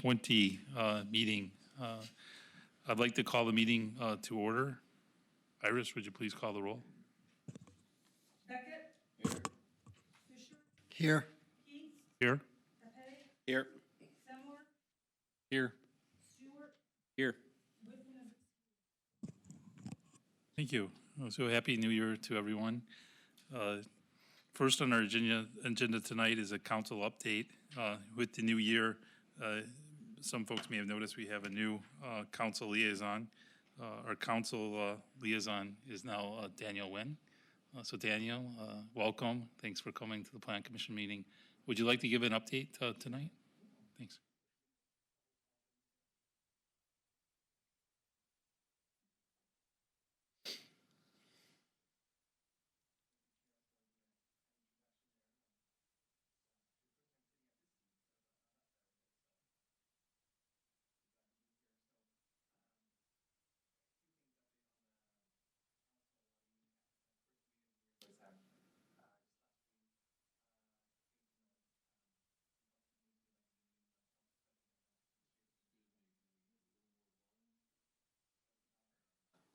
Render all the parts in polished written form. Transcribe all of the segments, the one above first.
2020 meeting. I'd like to call the meeting to order. Iris, would you please call the roll? Beckett. Here. Fisher. Here. Keith. Here. Capay. Here. Semler. Here. Stewart. Here. Whitman. Thank you. So happy New Year to everyone. First on our agenda tonight is a council update. With the new year, some folks may have noticed we have a new council liaison. Our council liaison is now Daniel Nguyen. So Daniel, welcome. Thanks for coming to the Plan Commission meeting. Would you like to give an update tonight? Thanks.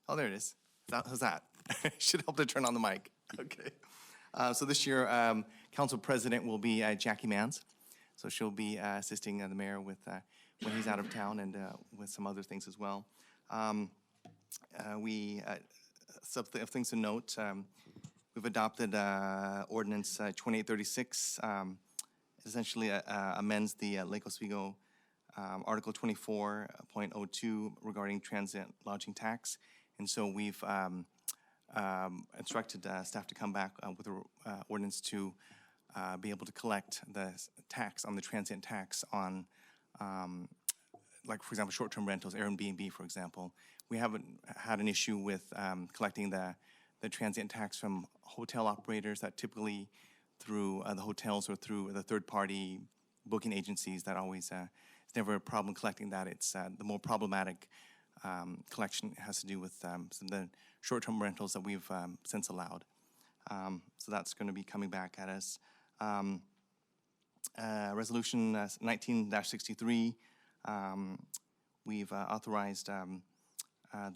Oh, there it is. How's that? Should help to turn on the mic. Okay. So this year, council president will be Jackie Mans. So she'll be assisting the mayor with when he's out of town and with some other things as well. Some things to note. We've adopted ordinance 2836. Essentially amends the Lake Oswego Article 24.02 regarding transient lodging tax. And so we've instructed staff to come back with an ordinance to be able to collect the tax on the transient tax on, like, for example, short-term rentals, Airbnb, for example. We haven't had an issue with collecting the transient tax from hotel operators that typically through the hotels or through the third-party booking agencies. That always, it's never a problem collecting that. It's the more problematic collection has to do with some of the short-term rentals that we've since allowed. So that's going to be coming back at us. Resolution 19-63, we've authorized the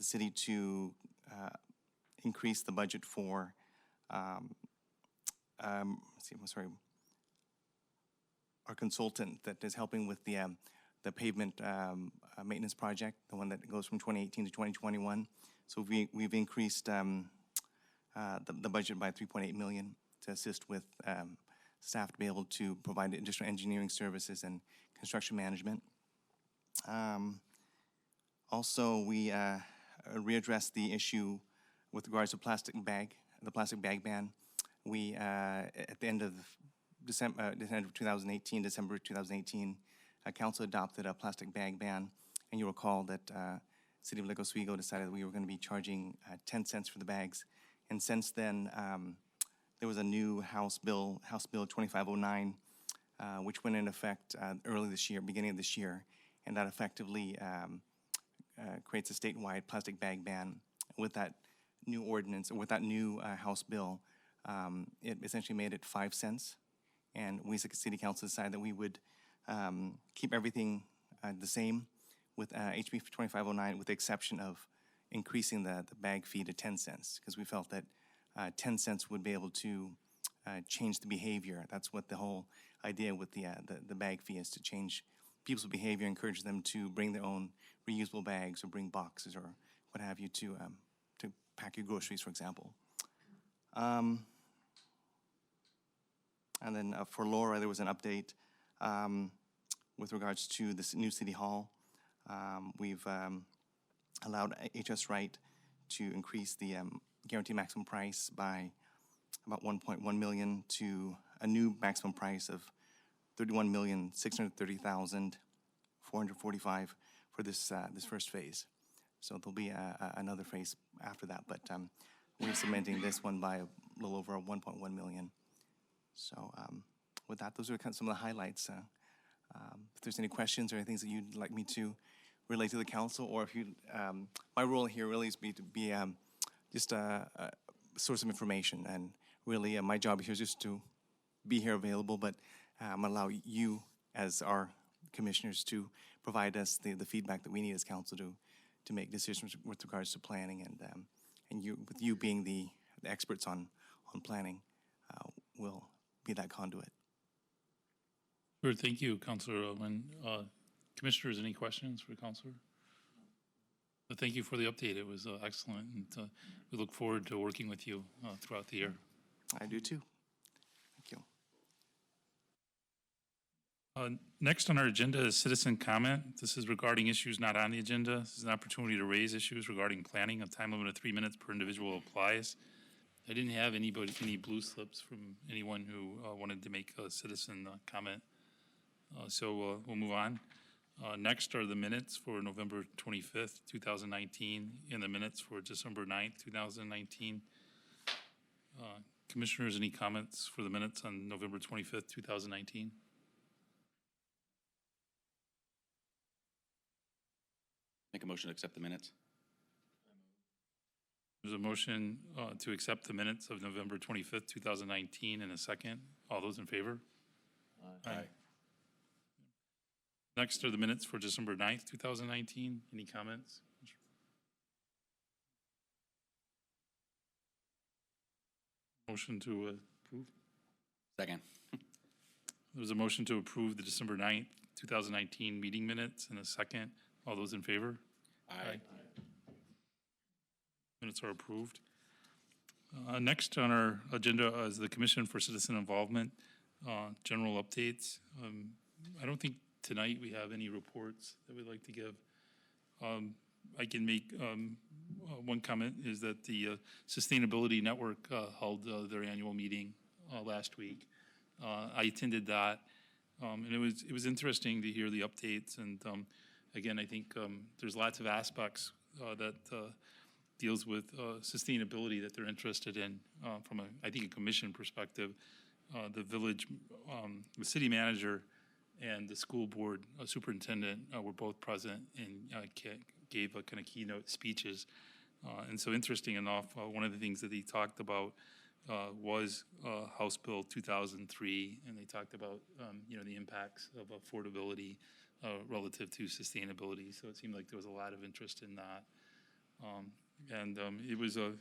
city to increase the budget for, our consultant that is helping with the pavement maintenance project, the one that goes from 2018 to 2021. So we've increased the budget by $3.8 million to assist with staff to be able to provide additional engineering services and construction management. Also, we readdressed the issue with regards to the plastic bag ban. We, at the end of December 2018, council adopted a plastic bag ban, and you recall that City of Lake Oswego decided that we were going to be charging 10 cents for the bags. And since then, there was a new House Bill 2509, which went into effect early this year, beginning of this year, and that effectively creates a statewide plastic bag ban. With that new ordinance, or with that new House bill, it essentially made it 5 cents. And we, as a city council, decided that we would keep everything the same with HB 2509, with the exception of increasing the bag fee to 10 cents, because we felt that 10 cents would be able to change the behavior. That's what the whole idea with the bag fee is, to change people's behavior, encourage them to bring their own reusable bags or bring boxes or what have you to pack your groceries, for example. And then for Laura, there was an update with regards to this new City Hall. We've allowed HS Wright to increase the guaranteed maximum price by about $1.1 million to a new maximum price of $31,630,445 for this first phase. So there'll be another phase after that, but we're cementing this one by a little over $1.1 million. So with that, those are kind of some of the highlights. If there's any questions or any things that you'd like me to relate to the council, or if you, my role here really is to be just a source of information, and really my job here is just to be here available, but I'm gonna allow you as our commissioners to provide us the feedback that we need as council to make decisions with regards to planning, and you, with you being the experts on planning, will be that conduit. Sure, thank you, Councilor Owen. Commissioners, any questions for Councilor? Thank you for the update. It was excellent, and we look forward to working with you throughout the year. I do too. Thank you. Next on our agenda is citizen comment. This is regarding issues not on the agenda. This is an opportunity to raise issues regarding planning. A time limit of 3 minutes per individual applies. I didn't have any blue slips from anyone who wanted to make a citizen comment. So we'll move on. Next are the minutes for November 25th, 2019, and the minutes for December 9th, 2019. Commissioners, any comments for the minutes on November 25th, 2019? Make a motion to accept the minutes. There's a motion to accept the minutes of November 25th, 2019, in a second. All those in favor? Aye. Next are the minutes for December 9th, 2019. Any comments? Motion to approve? Second. There's a motion to approve the December 9th, 2019 meeting minutes in a second. All those in favor? Aye. Minutes are approved. Next on our agenda is the Commission for Citizen Involvement, general updates. I don't think tonight we have any reports that we'd like to give. I can make one comment, is that the Sustainability Network held their annual meeting last week. I attended that, and it was interesting to hear the updates. And again, I think there's lots of aspects that deals with sustainability that they're interested in from I think a commission perspective. The village, the city manager and the school board superintendent were both present and gave kind of keynote speeches. And so interesting enough, one of the things that he talked about was House Bill 2003, and they talked about the impacts of affordability relative to sustainability. So it seemed like there was a lot of interest in that. And it was a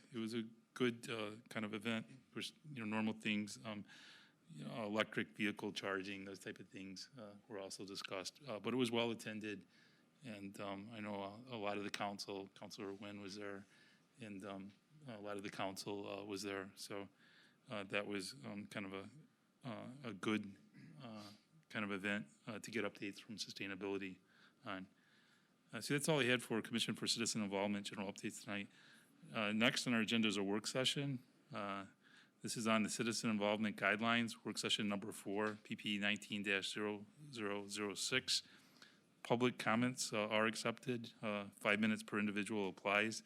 good kind of event. There's normal things, electric vehicle charging, those type of things were also discussed. But it was well attended, and I know a lot of the council, Councilor Nguyen was there, and a lot of the council was there. So that was kind of a good kind of event to get updates from sustainability on. So that's all I had for Commission for Citizen Involvement, general updates tonight. Next on our agenda is a work session. This is on the Citizen Involvement Guidelines, work session number 4, PP 19-0006. Public comments are accepted. 5 minutes per individual applies.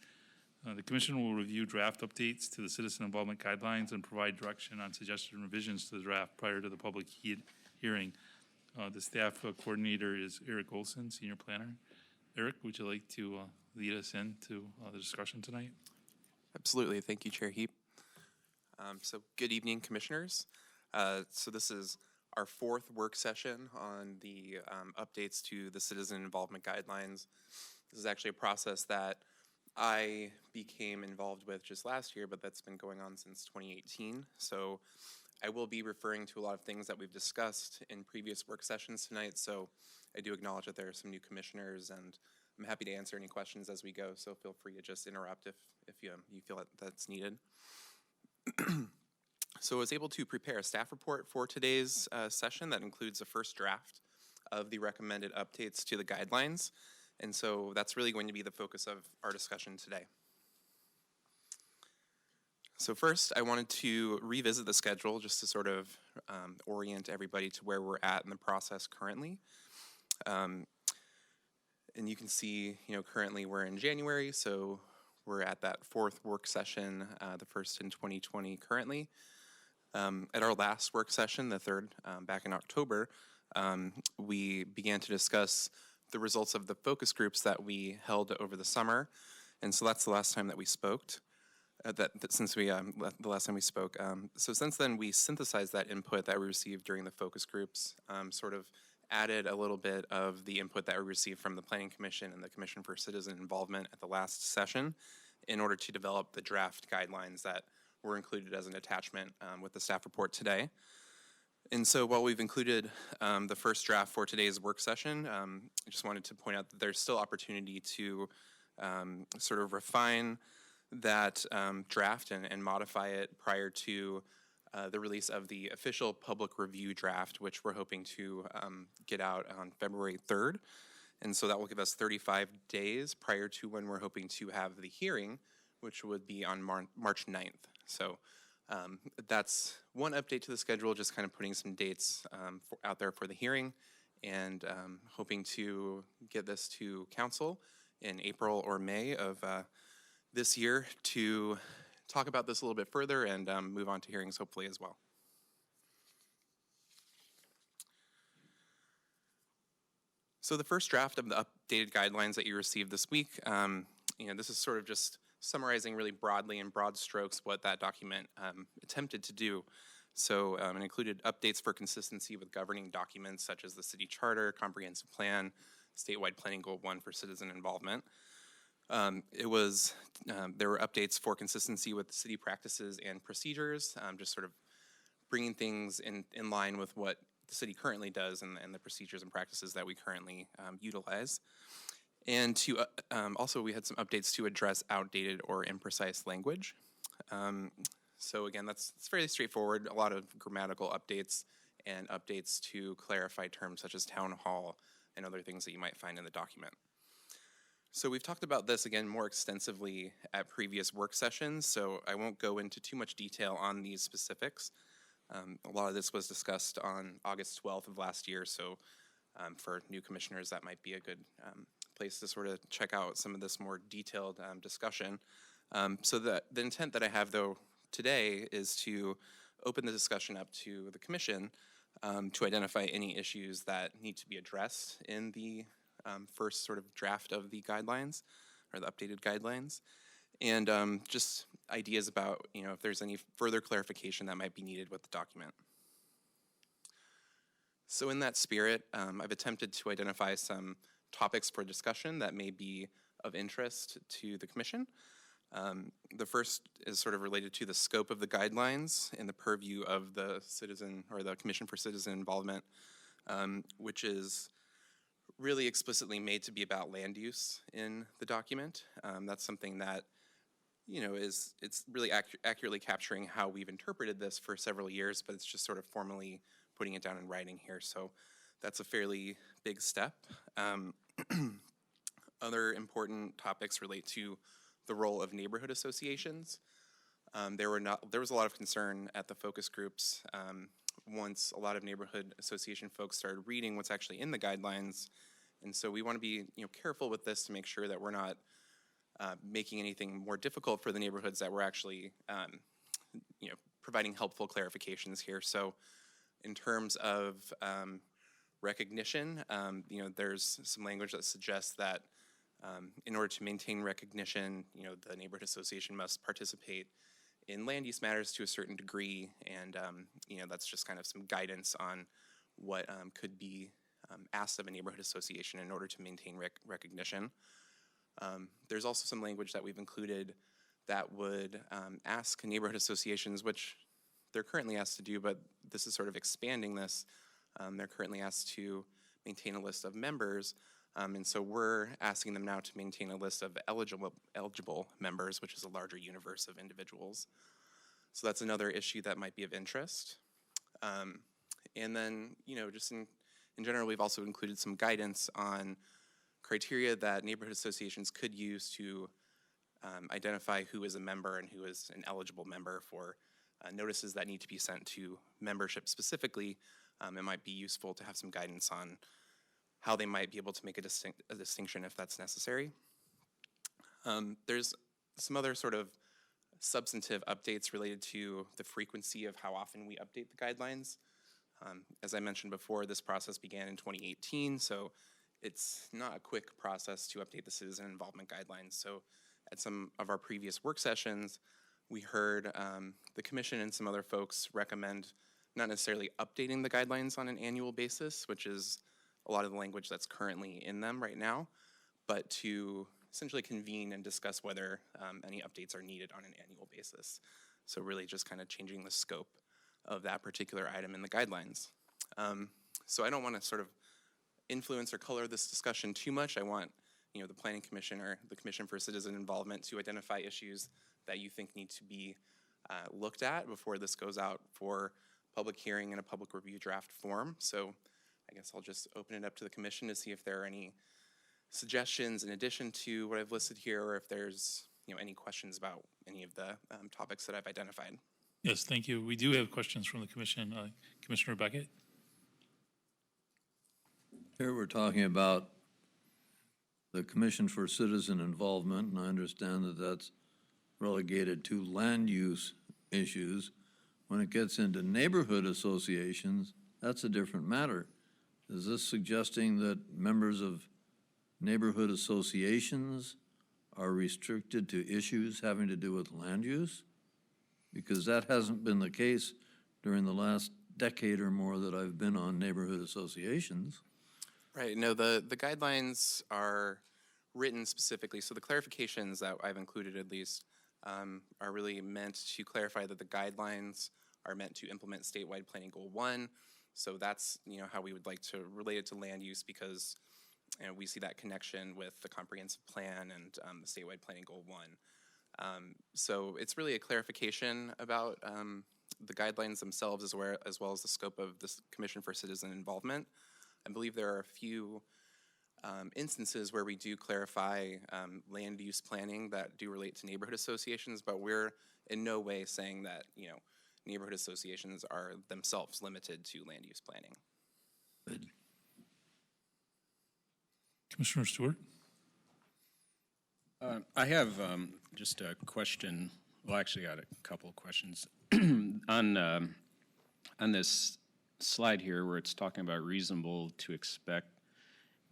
The Commission will review draft updates to the Citizen Involvement Guidelines and provide direction on suggested revisions to the draft prior to the public hearing. The staff coordinator is Erik Olson, Senior Planner. Erik, would you like to lead us into the discussion tonight? Absolutely. Thank you, Chair Heap. So good evening, Commissioners. So this is our 4th work session on the updates to the Citizen Involvement Guidelines. This is actually a process that I became involved with just last year, but that's been going on since 2018. So I will be referring to a lot of things that we've discussed in previous work sessions tonight. So I do acknowledge that there are some new commissioners, and I'm happy to answer any questions as we go. So feel free to just interrupt if you feel that that's needed. So I was able to prepare a staff report for today's session that includes a first draft of the recommended updates to the guidelines. And so that's really going to be the focus of our discussion today. So first, I wanted to revisit the schedule just to sort of orient everybody to where we're at in the process currently. And you can see, currently we're in January, so we're at that 4th work session, the first in 2020 currently. At our last work session, the 3rd, back in October, we began to discuss the results of the focus groups that we held over the summer. And so that's the last time that we spoke. The last time we spoke. So since then, we synthesized that input that we received during the focus groups, sort of added a little bit of the input that we received from the Planning Commission and the Commission for Citizen Involvement at the last session in order to develop the draft guidelines that were included as an attachment with the staff report today. And so while we've included the first draft for today's work session, I just wanted to point out that there's still opportunity to sort of refine that draft and modify it prior to the release of the official public review draft, which we're hoping to get out on February 3rd. And so that will give us 35 days prior to when we're hoping to have the hearing, which would be on March 9th. So that's one update to the schedule, just kind of putting some dates out there for the hearing, and hoping to get this to council in April or May of this year to talk about this a little bit further and move on to hearings hopefully as well. So the first draft of the updated guidelines that you received this week, this is sort of just summarizing really broadly in broad strokes what that document attempted to do. So it included updates for consistency with governing documents such as the city charter, comprehensive plan, statewide planning goal 1 for citizen involvement. There were updates for consistency with city practices and procedures, just sort of bringing things in line with what the city currently does and the procedures and practices that we currently utilize. And to also we had some updates to address outdated or imprecise language. So again, it's fairly straightforward, a lot of grammatical updates and updates to clarify terms such as town hall and other things that you might find in the document. So we've talked about this again more extensively at previous work sessions, so I won't go into too much detail on these specifics. A lot of this was discussed on August 12th of last year, so for new commissioners that might be a good place to sort of check out some of this more detailed discussion. So the intent that I have though today is to open the discussion up to the commission to identify any issues that need to be addressed in the first sort of draft of the guidelines or the updated guidelines, and just ideas about if there's any further clarification that might be needed with the document. So in that spirit, I've attempted to identify some topics for discussion that may be of interest to the commission. The first is sort of related to the scope of the guidelines and the purview of the citizen or the Commission for Citizen Involvement, which is really explicitly made to be about land use in the document. That's something that it's really accurately capturing how we've interpreted this for several years, but it's just sort of formally putting it down in writing here. So that's a fairly big step. Other important topics relate to the role of neighborhood associations. There was a lot of concern at the focus groups once a lot of neighborhood association folks started reading what's actually in the guidelines. And so we want to be careful with this to make sure that we're not making anything more difficult for the neighborhoods, that we're actually providing helpful clarifications here. So in terms of recognition, there's some language that suggests that in order to maintain recognition, the neighborhood association must participate in land use matters to a certain degree, and that's just kind of some guidance on what could be asked of a neighborhood association in order to maintain recognition. There's also some language that we've included that would ask neighborhood associations, which they're currently asked to do, but this is sort of expanding this. They're currently asked to maintain a list of members, and so we're asking them now to maintain a list of eligible members, which is a larger universe of individuals. So that's another issue that might be of interest. And then, just in general, we've also included some guidance on criteria that neighborhood associations could use to identify who is a member and who is an eligible member for notices that need to be sent to membership specifically. It might be useful to have some guidance on how they might be able to make a distinction if that's necessary. There's some other sort of substantive updates related to the frequency of how often we update the guidelines. As I mentioned before, this process began in 2018, so it's not a quick process to update the citizen involvement guidelines. So at some of our previous work sessions, we heard the commission and some other folks recommend not necessarily updating the guidelines on an annual basis, which is a lot of the language that's currently in them right now, but to essentially convene and discuss whether any updates are needed on an annual basis. So really just kind of changing the scope of that particular item in the guidelines. So I don't want to sort of influence or color this discussion too much. I want the Planning Commission or the Commission for Citizen Involvement to identify issues that you think need to be looked at before this goes out for public hearing in a public review draft form. So I guess I'll just open it up to the Commission to see if there are any suggestions in addition to what I've listed here, or if there's any questions about any of the topics that I've identified. Yes, thank you. We do have questions from the commission. Commissioner Beckett? Here we're talking about the Commission for Citizen Involvement, and I understand that that's relegated to land use issues. When it gets into neighborhood associations, that's a different matter. Is this suggesting that members of neighborhood associations are restricted to issues having to do with land use? Because that hasn't been the case during the last decade or more that I've been on neighborhood associations. Right, no, the guidelines are written specifically, so the clarifications that I've included at least are really meant to clarify that the guidelines are meant to implement statewide planning goal 1. So that's how we would like to relate it to land use, because we see that connection with the comprehensive plan and the statewide planning goal 1. So it's really a clarification about the guidelines themselves as well as the scope of this Commission for Citizen Involvement. I believe there are a few instances where we do clarify land use planning that do relate to neighborhood associations, but we're in no way saying that neighborhood associations are themselves limited to land use planning. Commissioner Stewart? I have just a question. Well, actually, I got a couple of questions. On this slide here where it's talking about reasonable to expect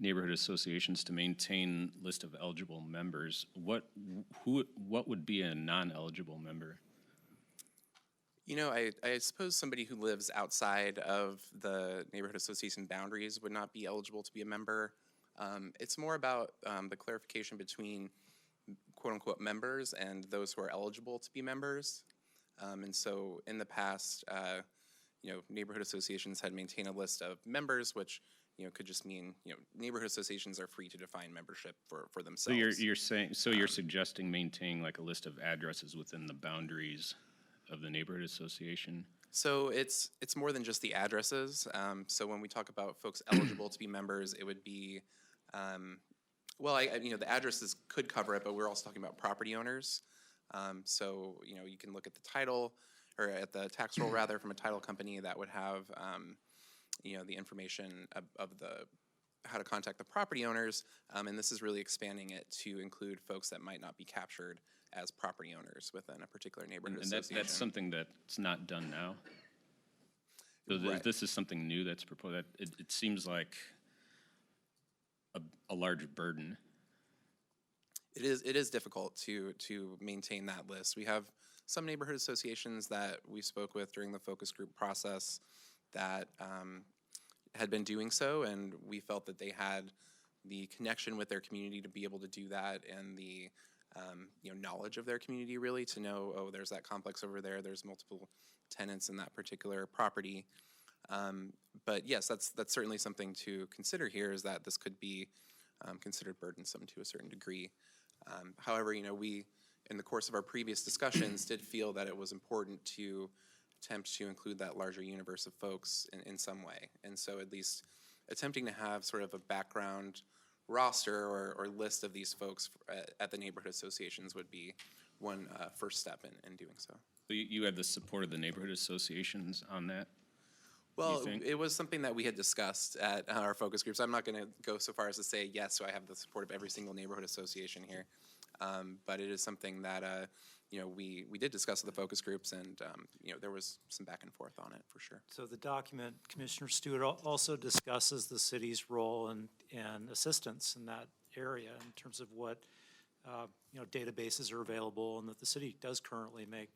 neighborhood associations to maintain list of eligible members, what would be a non-eligible member? I suppose somebody who lives outside of the neighborhood association boundaries would not be eligible to be a member. It's more about the clarification between quote-unquote members and those who are eligible to be members. And so in the past, neighborhood associations had maintained a list of members, which could just mean neighborhood associations are free to define membership for themselves. So you're saying, so you're suggesting maintaining like a list of addresses within the boundaries of the neighborhood association? So it's more than just the addresses. So when we talk about folks eligible to be members, it would be, the addresses could cover it, but we're also talking about property owners. So you can look at the title, or at the tax roll rather, from a title company that would have the information of how to contact the property owners, and this is really expanding it to include folks that might not be captured as property owners within a particular neighborhood association. That's something that's not done now? So Right. This is something new that's proposed. It seems like a large burden. It is difficult to maintain that list. We have some neighborhood associations that we spoke with during the focus group process that had been doing so, and we felt that they had the connection with their community to be able to do that, and the knowledge of their community really to know, oh, there's that complex over there, there's multiple tenants in that particular property. But yes, that's certainly something to consider here, is that this could be considered burdensome to a certain degree. However, we, in the course of our previous discussions, did feel that it was important to attempt to include that larger universe of folks in some way. And so at least attempting to have sort of a background roster or list of these folks at the neighborhood associations would be one first step in doing so. So you had the support of the neighborhood associations on that? Well, think? it was something that we had discussed at our focus groups. I'm not going to go so far as to say, yes, so I have the support of every single neighborhood association here. But it is something that, we did discuss at the focus groups, and, there was some back and forth on it for sure. So the document, Commissioner Stewart, also discusses the city's role and assistance in that area in terms of what, databases are available, and that the city does currently make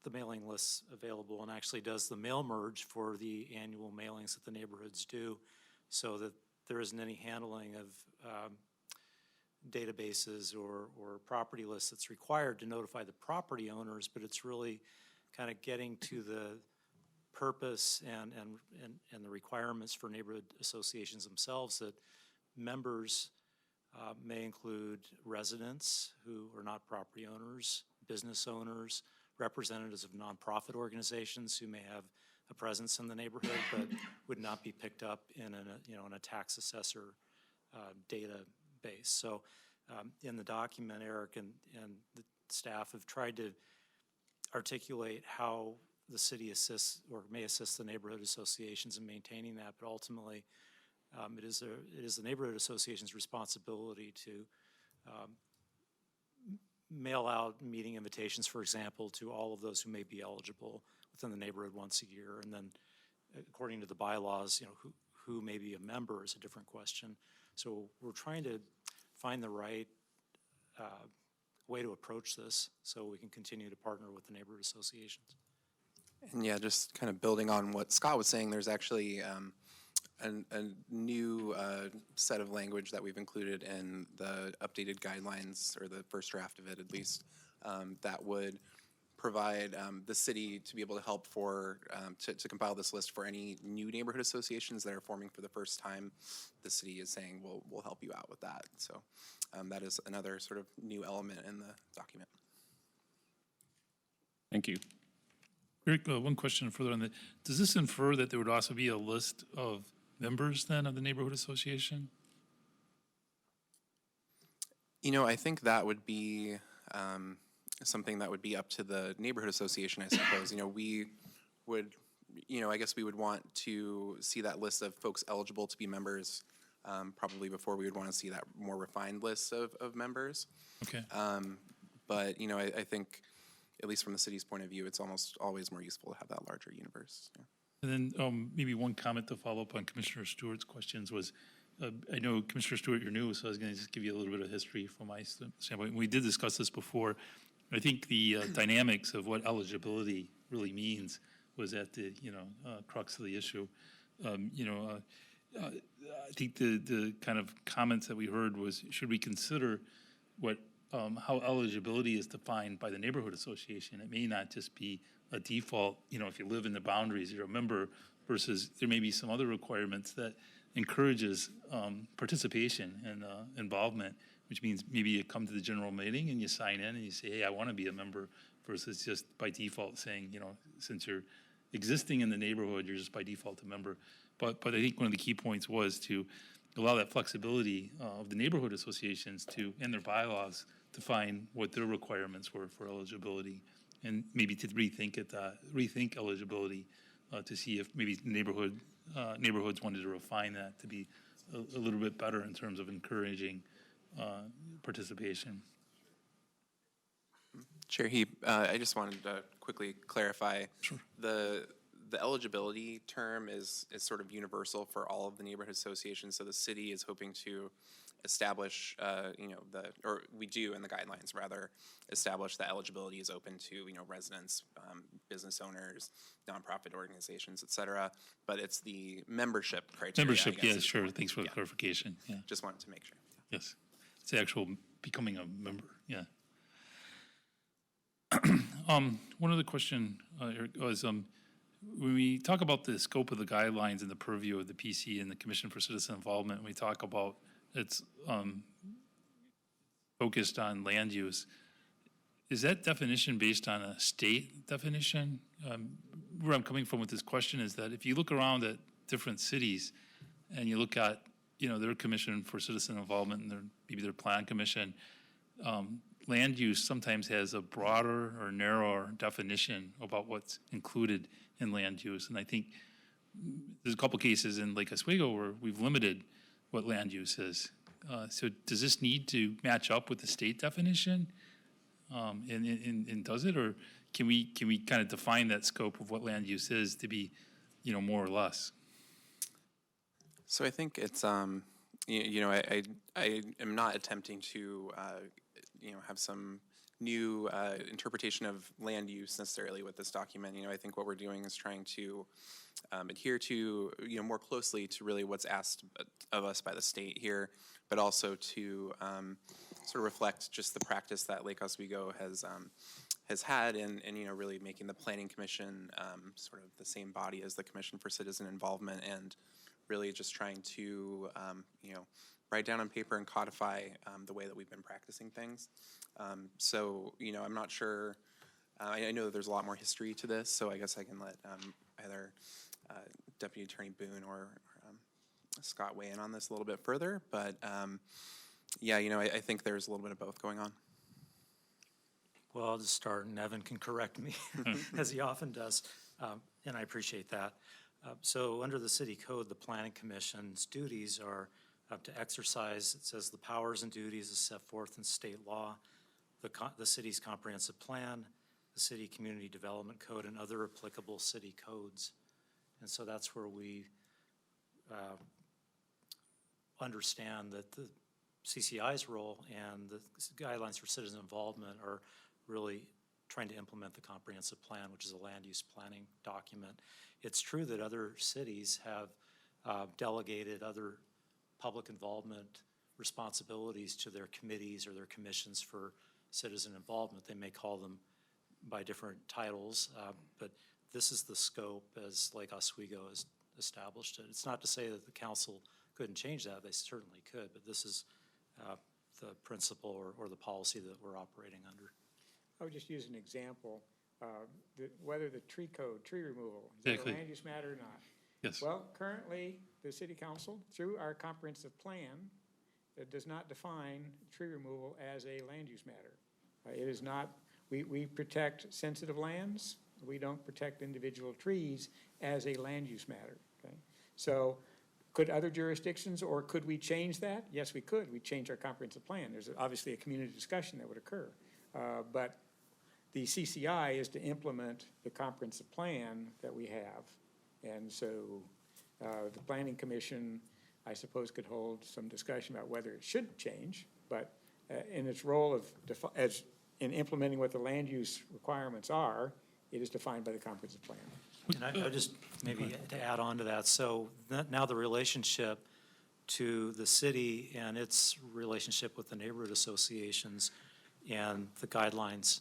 the mailing lists available and actually does the mail merge for the annual mailings that the neighborhoods do, so that there isn't any handling of databases or property lists that's required to notify the property owners, but it's really kind of getting to the purpose and the requirements for neighborhood associations themselves, that members may include residents who are not property owners, business owners, representatives of nonprofit organizations who may have a presence in the neighborhood but would not be picked up in a tax assessor database. So in the document, Eric and the staff have tried to articulate how the city assists or may assist the neighborhood associations in maintaining that, but ultimately it is the neighborhood association's responsibility to mail out meeting invitations, for example, to all of those who may be eligible within the neighborhood once a year. And then according to the bylaws, who may be a member is a different question. So we're trying to find the right way to approach this so we can continue to partner with the neighborhood associations. And yeah, just kind of building on what Scott was saying, there's actually a new set of language that we've included in the updated guidelines, or the first draft of it at least, that would provide the city to be able to help to compile this list for any new neighborhood associations that are forming for the first time. The city is saying, we'll help you out with that. So that is another sort of new element in the document. Thank you. Eric, one question further on that. Does this infer that there would also be a list of members then of the neighborhood association? I think that would be something that would be up to the neighborhood association, I suppose. We would, I guess we would want to see that list of folks eligible to be members probably before we would want to see that more refined list of members. Okay. But, I think, at least from the city's point of view, it's almost always more useful to have that larger universe. Yeah. And then maybe one comment to follow up on Commissioner Stewart's questions was, I know, Commissioner Stewart, you're new, so I was going to just give you a little bit of history from my standpoint. We did discuss this before. I think the dynamics of what eligibility really means was at the crux of the issue. I think the kind of comments that we heard was, should we consider how eligibility is defined by the neighborhood association? It may not just be a default, if you live in the boundaries, you're a member, versus there may be some other requirements that encourages participation and involvement, which means maybe you come to the general meeting and you sign in and you say, hey, I want to be a member, versus just by default saying, since you're existing in the neighborhood, you're just by default a member. But I think one of the key points was to allow that flexibility of the neighborhood associations in their bylaws, to find what their requirements were for eligibility, and maybe to rethink eligibility to see if maybe neighborhoods wanted to refine that to be a little bit better in terms of encouraging participation. Chair Heap, I just wanted to quickly clarify. Sure. The eligibility term is sort of universal for all of the neighborhood associations. So the city is hoping to establish, or we do in the guidelines rather, establish that eligibility is open to, residents, business owners, nonprofit organizations, et cetera. But it's the membership criteria. Membership, yeah, sure. Thanks for the clarification. Yeah. Just wanted to make sure. Yes. It's the actual becoming a member, yeah. One other question, Eric, was when we talk about the scope of the guidelines and the purview of the PC and the Commission for Citizen Involvement, we talk about it's focused on land use. Is that definition based on a state definition? Where I'm coming from with this question is that if you look around at different cities and you look at, their Commission for Citizen Involvement and maybe their Plan Commission, land use sometimes has a broader or narrower definition about what's included in land use. And I think there's a couple cases in Lake Oswego where we've limited what land use is. So does this need to match up with the state definition? And does it, or can we kind of define that scope of what land use is to be, more or less? So I think it's, I am not attempting to, have some new interpretation of land use necessarily with this document. I think what we're doing is trying to adhere to, more closely to really what's asked of us by the state here, but also to sort of reflect just the practice that Lake Oswego has had in really making the Planning Commission sort of the same body as the Commission for Citizen Involvement, and really just trying to, write down on paper and codify the way that we've been practicing things. So, I'm not sure, I know that there's a lot more history to this, so I guess I can let either Deputy Attorney Boone or Scott weigh in on this a little bit further, but yeah, I think there's a little bit of both going on. Well, I'll just start, and Evan can correct me, as he often does, and I appreciate that. So under the city code, the planning commission's duties are to exercise, it says, the powers and duties as set forth in state law, the city's comprehensive plan, the city community development code, and other applicable city codes. And so that's where we understand that the CCI's role and the guidelines for citizen involvement are really trying to implement the comprehensive plan, which is a land use planning document. It's true that other cities have delegated other public involvement responsibilities to their committees or their commissions for citizen involvement. They may call them by different titles, but this is the scope as Lake Oswego has established it. It's not to say that the council couldn't change that. They certainly could, but this is the principle or the policy that we're operating under. I would just use an example, whether the tree code, tree removal, is that a Exactly. land use matter or not? Yes. Well, currently, the city council, through our comprehensive plan, it does not define tree removal as a land use matter. It is not, we protect sensitive lands. We don't protect individual trees as a land use matter, okay? So could other jurisdictions, or could we change that? Yes, we could. We change our comprehensive plan. There's obviously a community discussion that would occur. But the CCI is to implement the comprehensive plan that we have. And so the Planning Commission, I suppose, could hold some discussion about whether it should change, but in its role of, in implementing what the land use requirements are, it is defined by the comprehensive plan. And I just maybe to add on to that, so now the relationship to the city and its relationship with the neighborhood associations and the guidelines,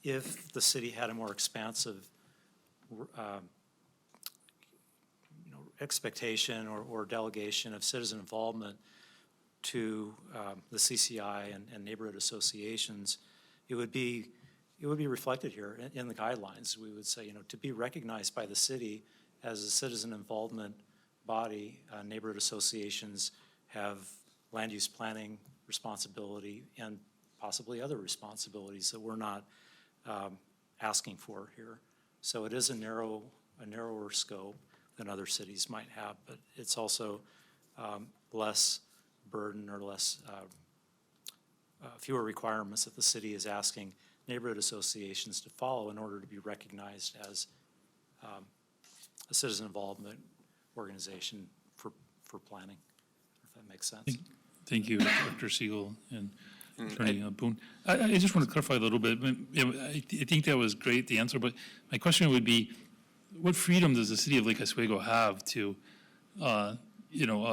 if the city had a more expansive expectation or delegation of citizen involvement to the CCI and neighborhood associations, it would be reflected here in the guidelines. We would say, to be recognized by the city as a citizen involvement body, neighborhood associations have land use planning responsibility and possibly other responsibilities that we're not asking for here. So it is a narrower scope than other cities might have, but it's also less burden or less fewer requirements that the city is asking neighborhood associations to follow in order to be recognized as a citizen involvement organization for planning, if that makes sense. Thank you, Dr. Siegel and Attorney Boone. I just want to clarify a little bit. I think that was great, the answer, but my question would be, what freedom does the city of Lake Oswego have to,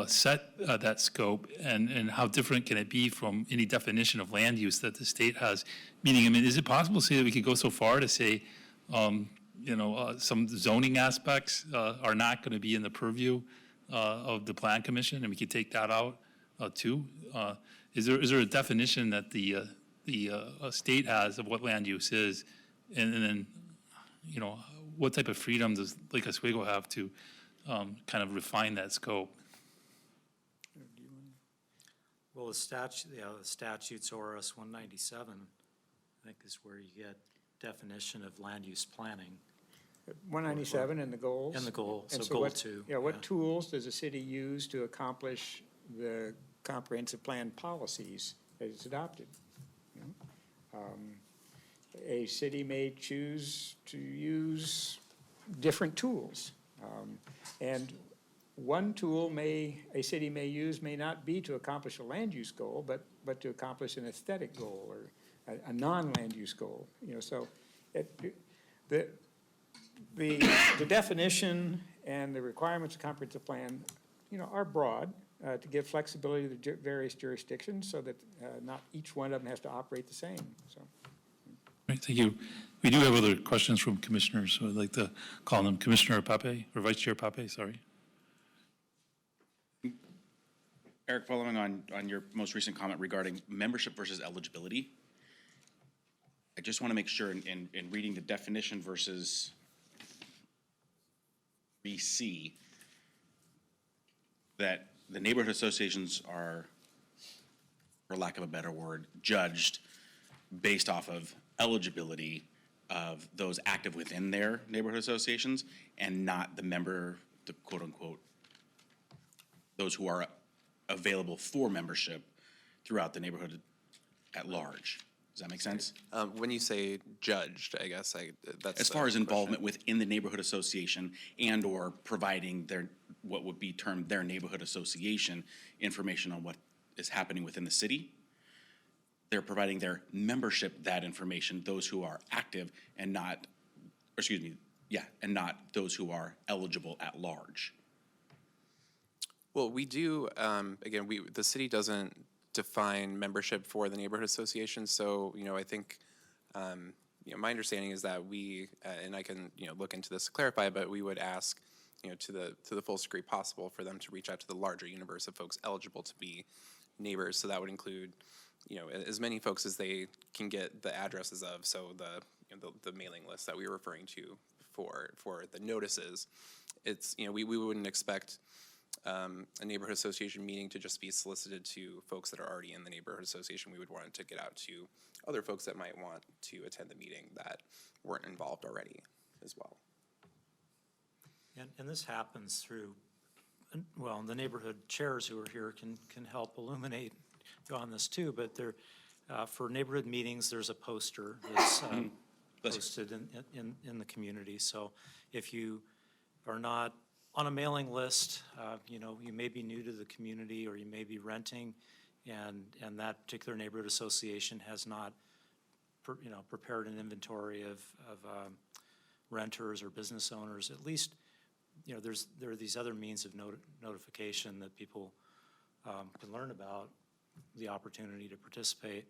set that scope, and how different can it be from any definition of land use that the state has? Meaning, is it possible to say that we could go so far to say, some zoning aspects are not going to be in the purview of the Plan Commission, and we could take that out too? Is there a definition that the state has of what land use is, and then, what type of freedom does Lake Oswego have to kind of refine that scope? Well, the statutes, ORS 197, I think is where you get definition of land use planning. 197 and the goals? And the goal, And so goal what- 2. Yeah, what tools does the city use to accomplish the comprehensive plan policies that it's adopted? A city may choose to use different tools. And one tool a city may use may not be to accomplish a land use goal, but to accomplish an aesthetic goal a non-land use goal, you know, so the definition and the requirements of comprehensive plan, you know, are broad to give flexibility to the various jurisdictions so that not each one of them has to operate the same, so. Right, thank you. We do have other questions from commissioners, so I'd like to call them Commissioner Pape, or Vice Chair Pape, sorry. Eric, following on your most recent comment regarding membership versus eligibility, I just want to make sure in reading the definition versus BC, that the neighborhood associations are, for lack of a better word, judged based off of eligibility of those active within their neighborhood associations and not the member, the quote unquote, those who are available for membership throughout the neighborhood at large. Does that make sense? When you say judged, I guess that's As far as involvement within the neighborhood association and or providing their, what would be termed their neighborhood association information on what is happening within the city, they're providing their membership that information, those who are active and not, or excuse me, yeah, and not those who are eligible at large. Well, we do, again, the city doesn't define membership for the neighborhood association, so, you know, I think, you know, my understanding is that we, and I can, you know, look into this to clarify, but we would ask, you know, to the fullest degree possible for them to reach out to the larger universe of folks eligible to be neighbors, so that would include, you know, as many folks as they can get the addresses of, so the mailing list that we were referring to for the notices. It's, you know, we wouldn't expect a neighborhood association meeting to just be solicited to folks that are already in the neighborhood association. We would want it to get out to other folks that might want to attend the meeting that weren't involved already as well. And this happens through, well, the neighborhood chairs who are here can help illuminate on this too, but there, for neighborhood meetings, there's a poster that's posted in the community. So if you are not on a mailing list, you know, you may be new to the community or you may be renting, and that particular neighborhood association has not, you know, prepared an inventory of renters or business owners. At least, you know, there are these other means of notification that people can learn about the opportunity to participate.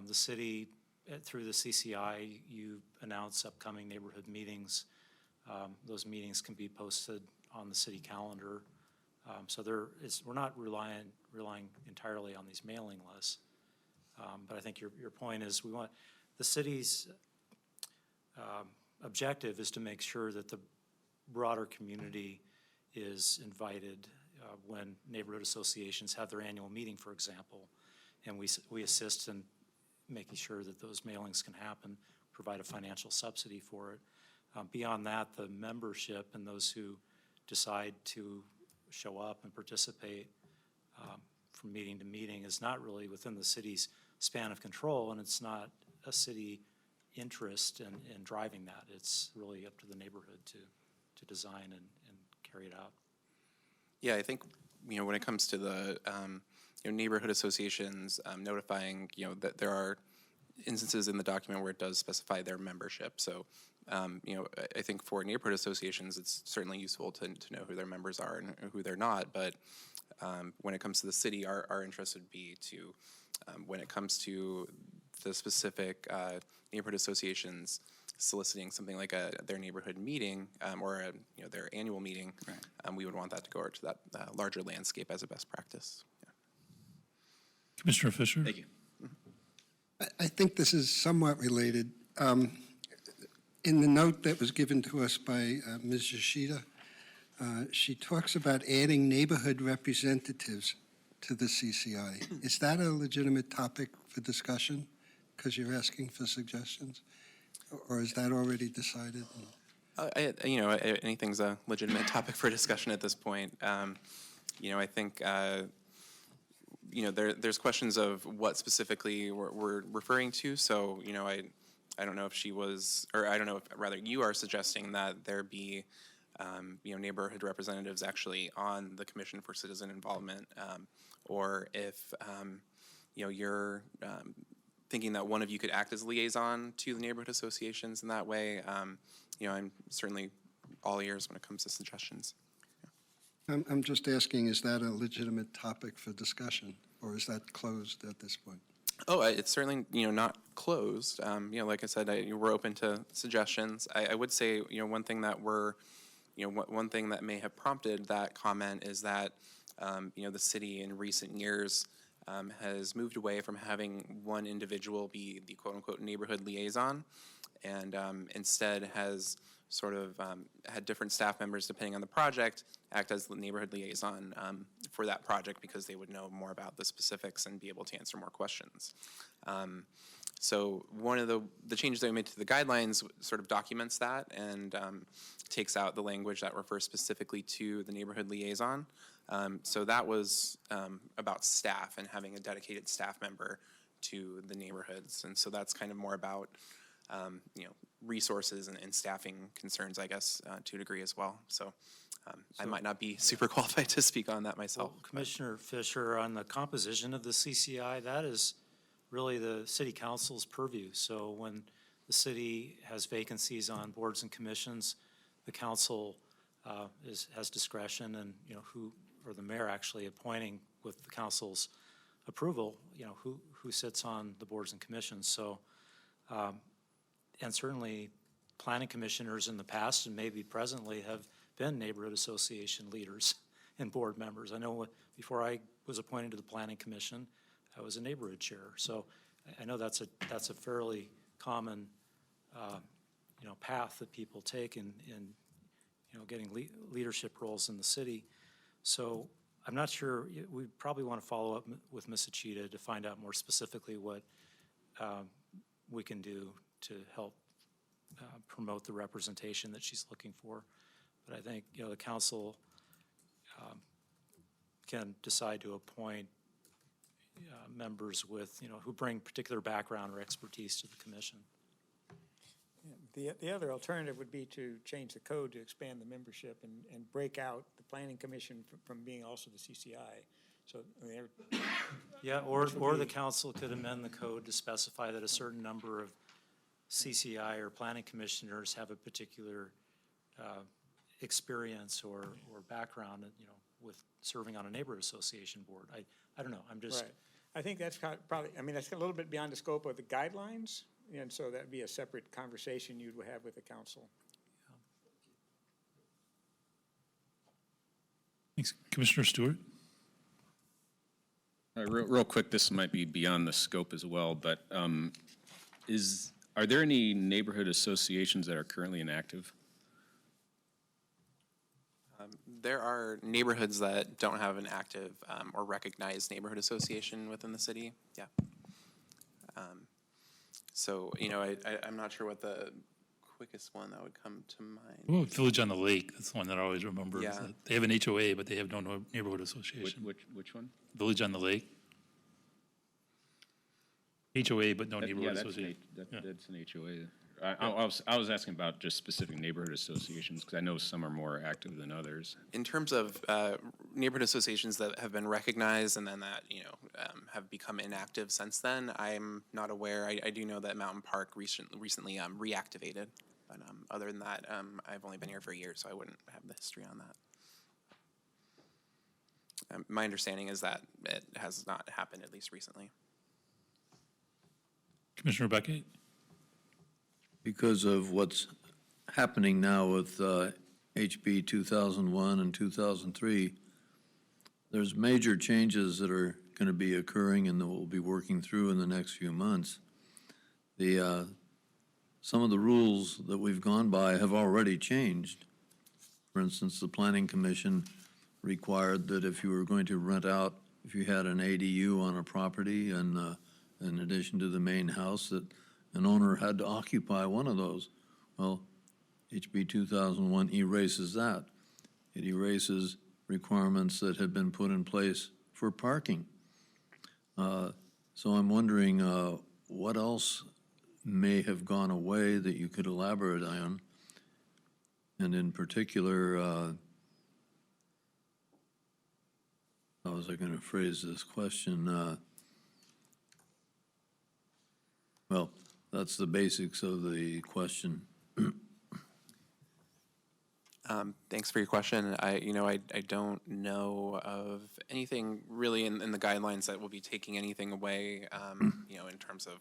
The city, through the CCI, you announce upcoming neighborhood meetings. Those meetings can be posted on the city calendar. So we're not relying entirely on these mailing lists. But I think your point is the city's objective is to make sure that the broader community is invited when neighborhood associations have their annual meeting, for example, and we assist in making sure that those mailings can happen, provide a financial subsidy for it. Beyond that, the membership and those who decide to show up and participate from meeting to meeting is not really within the city's span of control, and it's not a city interest in driving that. It's really up to the neighborhood to design and carry it out. Yeah, I think, you know, when it comes to the you know, neighborhood associations notifying, you know, that there are instances in the document where it does specify their membership. So, you know, I think for neighborhood associations, it's certainly useful to know who their members are and who they're not. But when it comes to the city, our interest would be to, when it comes to the specific neighborhood associations soliciting something like their neighborhood meeting or you know, their annual meeting, right. We would want that to go over to that larger landscape as a best practice. Yeah. Commissioner Fisher? Thank you. I think this is somewhat related. In the note that was given to us by Ms. Yoshida, she talks about adding neighborhood representatives to the CCI. Is that a legitimate topic for discussion? Because you're asking for suggestions? Or is that already decided? You know, anything's a legitimate topic for discussion at this point. You know, I think, you know, there's questions of what specifically we're referring to. So, you know, I don't know if she was, or I don't know if rather you are suggesting that there be, you know, neighborhood representatives actually on the Commission for Citizen Involvement, or if, you know, you're thinking that one of you could act as liaison to the neighborhood associations in that way, I'm certainly all ears when it comes to suggestions. I'm just asking, is that a legitimate topic for discussion, or is that closed at this point? Oh, it's certainly, not closed. Like I said, we're open to suggestions. I would say, one thing that one thing that may have prompted that comment is that, the city in recent years has moved away from having one individual be the quote-unquote neighborhood liaison, and instead has sort of had different staff members, depending on the project, act as the neighborhood liaison for that project because they would know more about the specifics and be able to answer more questions. So one of the changes that we made to the guidelines sort of documents that and takes out the language that refers specifically to the neighborhood liaison. So that was about staff and having a dedicated staff member to the neighborhoods. And so that's kind of more about resources and staffing concerns, I guess, to a degree as well. So I might not be super qualified to speak on that myself. Well, Commissioner Fisher, on the composition of the CCI, that is really the city council's purview. So when the city has vacancies on boards and commissions, the council has discretion, and or the mayor actually appointing with the council's approval, who sits on the boards and commissions. So, and certainly planning commissioners in the past and maybe presently have been neighborhood association leaders and board members. I know before I was appointed to the planning commission, I was a neighborhood chair. So I know that's a fairly common path that people take in getting leadership roles in the city. So I'm not sure, we probably want to follow up with Ms. Achita to find out more specifically what we can do to help promote the representation that she's looking for. But I think, the council can decide to appoint members with, who bring particular background or expertise to the commission. The other alternative would be to change the code to expand the membership and break out the planning commission from being also the CCI. So, Yeah, or the council could amend the code to specify that a certain number of CCI or planning commissioners have a particular experience or background, with serving on a neighborhood association board. I don't know, I'm just. Right. I think that's probably, that's a little bit beyond the scope of the guidelines, and so that'd be a separate conversation you'd have with the council. Thanks. Commissioner Stewart? Real quick, this might be beyond the scope as well, but are there any neighborhood associations that are currently inactive? There are neighborhoods that don't have an active or recognized neighborhood association within the city. Yeah. So, I'm not sure what the quickest one that would come to mind. Well, Village on the Lake, that's the one that I always remember. Yeah. They have an HOA, but they have no neighborhood association. Which one? Village on the Lake. HOA, but no neighborhood association. That's an HOA. I was asking about just specific neighborhood associations, because I know some are more active than others. In terms of neighborhood associations that have been recognized and then that, have become inactive since then, I'm not aware. I do know that Mountain Park recently reactivated. But other than that, I've only been here for a year, so I wouldn't have the history on that. My understanding is that it has not happened, at least recently. Commissioner Beckett? Because of what's happening now with HB 2001 and 2003, there's major changes that are going to be occurring and that we'll be working through in the next few months. Some of the rules that we've gone by have already changed. For instance, the Planning Commission required that if you were going to rent out, if you had an ADU on a property and in addition to the main house, that an owner had to occupy one of those. Well, HB 2001 erases that. It erases requirements that have been put in place for parking. So I'm wondering what else may have gone away that you could elaborate on? And in particular, how was I going to phrase this question? Well, that's the basics of the question. Thanks for your question. I don't know of anything really in the guidelines that will be taking anything away, in terms of,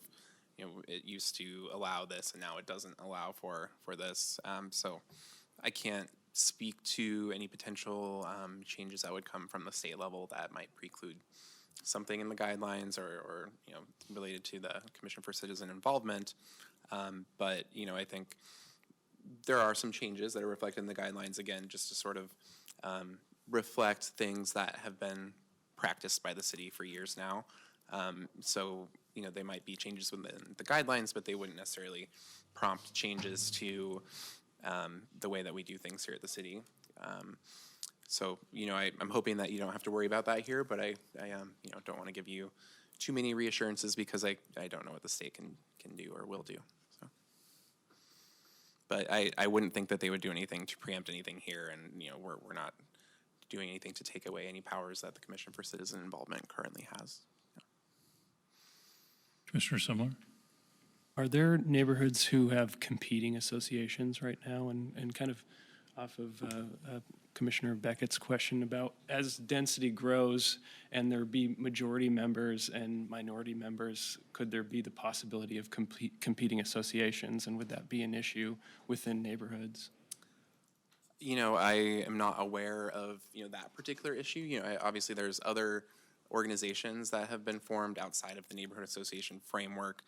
it used to allow this and now it doesn't allow for this. So I can't speak to any potential changes that would come from the state level that might preclude something in the guidelines or related to the Commission for Citizen Involvement. But, I think there are some changes that are reflected in the guidelines, again, just to sort of reflect things that have been practiced by the city for years now. So, they might be changes within the guidelines, but they wouldn't necessarily prompt changes to the way that we do things here at the city. So, I'm hoping that you don't have to worry about that here, but I don't want to give you too many reassurances because I don't know what the state can do or will do. So, but I wouldn't think that they would do anything to preempt anything here, and we're not doing anything to take away any powers that the Commission for Citizen Involvement currently has. Commissioner Simler? Are there neighborhoods who have competing associations right now? And kind of off of Commissioner Beckett's question about as density grows and there be majority members and minority members, could there be the possibility of competing associations? And would that be an issue within neighborhoods? I am not aware of, that particular issue. Obviously there's other organizations that have been formed outside of the neighborhood association framework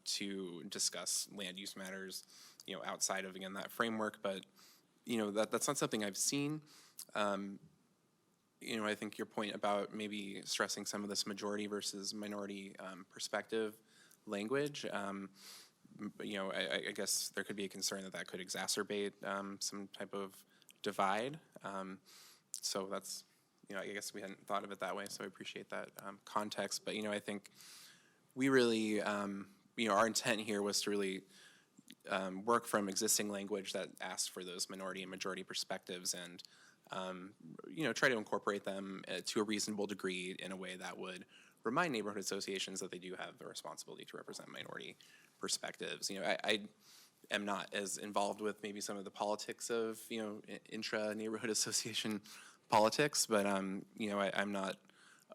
to discuss land use matters, outside of, again, that framework. But, that's not something I've seen. I think your point about maybe stressing some of this majority versus minority perspective language, I guess there could be a concern that could exacerbate some type of divide. So that's, I guess we hadn't thought of it that way, so I appreciate that context. But, I think we really, our intent here was to really work from existing language that asks for those minority and majority perspectives and, try to incorporate them to a reasonable degree in a way that would remind neighborhood associations that they do have the responsibility to represent minority perspectives. I am not as involved with maybe some of the politics of, intra-neighborhood association politics, but, I'm not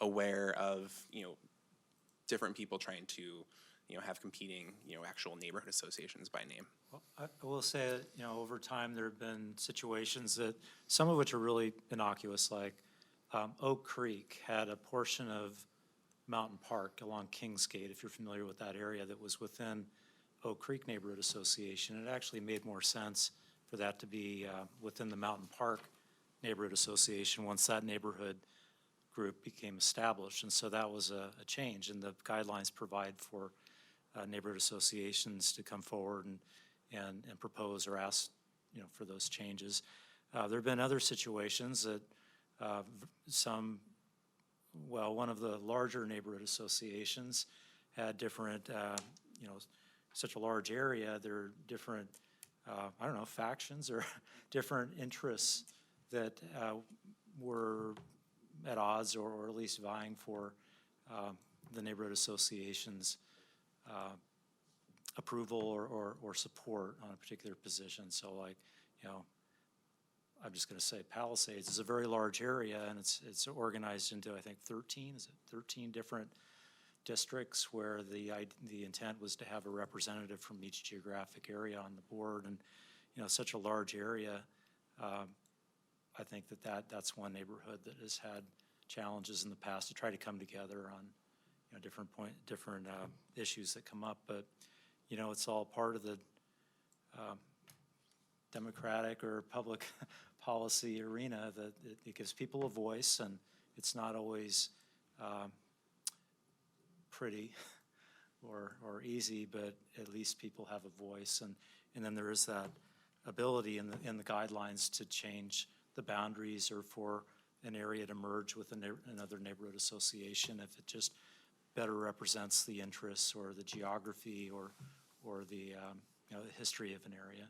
aware of, different people trying to, have competing, actual neighborhood associations by name. Well, I will say that, over time, there have been situations that, some of which are really innocuous, like Oak Creek had a portion of Mountain Park along Kingsgate, if you're familiar with that area, that was within Oak Creek Neighborhood Association. It actually made more sense for that to be within the Mountain Park Neighborhood Association once that neighborhood group became established. And so that was a change, and the guidelines provide for neighborhood associations to come forward and propose or ask, for those changes. There have been other situations that one of the larger neighborhood associations had different, such a large area, there are different, factions or different interests that were at odds or at least vying for the neighborhood association's approval or support on a particular position. So like, I'm just gonna say Palisades is a very large area, and it's organized into, I think, 13 different districts where the intent was to have a representative from each geographic area on the board. And, such a large area, I think that's one neighborhood that has had challenges in the past to try to come together on, different issues that come up. But, it's all part of the democratic or public policy arena that it gives people a voice, and it's not always pretty or easy, but at least people have a voice. And then there is that ability in the guidelines to change the boundaries or for an area to merge with another neighborhood association if it just better represents the interests or the geography or the the history of an area.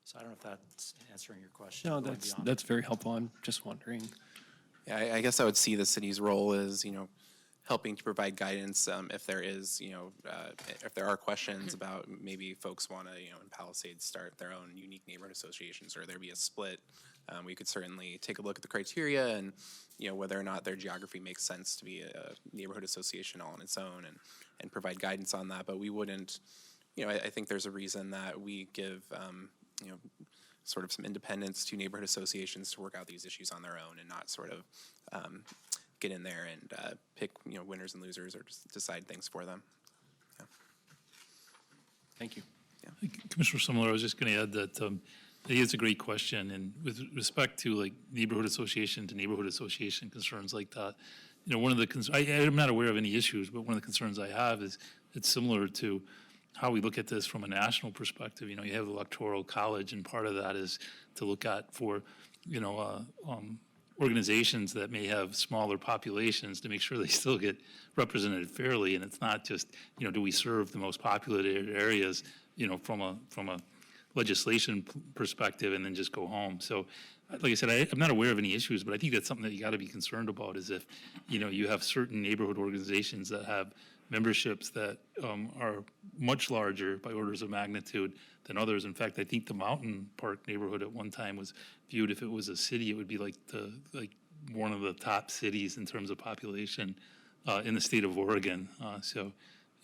So I don't know if that's answering your question. No, or going beyond. that's very helpful. I'm just wondering. Yeah, I guess I would see the city's role as, helping to provide guidance if there is, if there are questions about maybe folks want to, in Palisades start their own unique neighborhood associations, or there be a split. We could certainly take a look at the criteria and, whether or not their geography makes sense to be a neighborhood association all on its own, and provide guidance on that. But we wouldn't, I think there's a reason that we give, sort of some independence to neighborhood associations to work out these issues on their own, and not sort of get in there and pick, winners and losers, or just decide things for them. Yeah. Thank you. Commissioner Sumler, I was just going to add that I think it's a great question, and with respect to like neighborhood association to neighborhood association concerns like that, one of the I'm not aware of any issues, but one of the concerns I have is it's similar to how we look at this from a national perspective. You have the Electoral College, and part of that is to look at for, organizations that may have smaller populations to make sure they still get represented fairly. And it's not just, do we serve the most populated areas, from a legislation perspective, and then just go home. So, like I said, I'm not aware of any issues, but I think that's something that you got to be concerned about, is if, you have certain neighborhood organizations that have memberships that are much larger by orders of magnitude than others. In fact, I think the Mountain Park neighborhood at one time was viewed, if it was a city, it would be like one of the top cities in terms of population in the state of Oregon. So,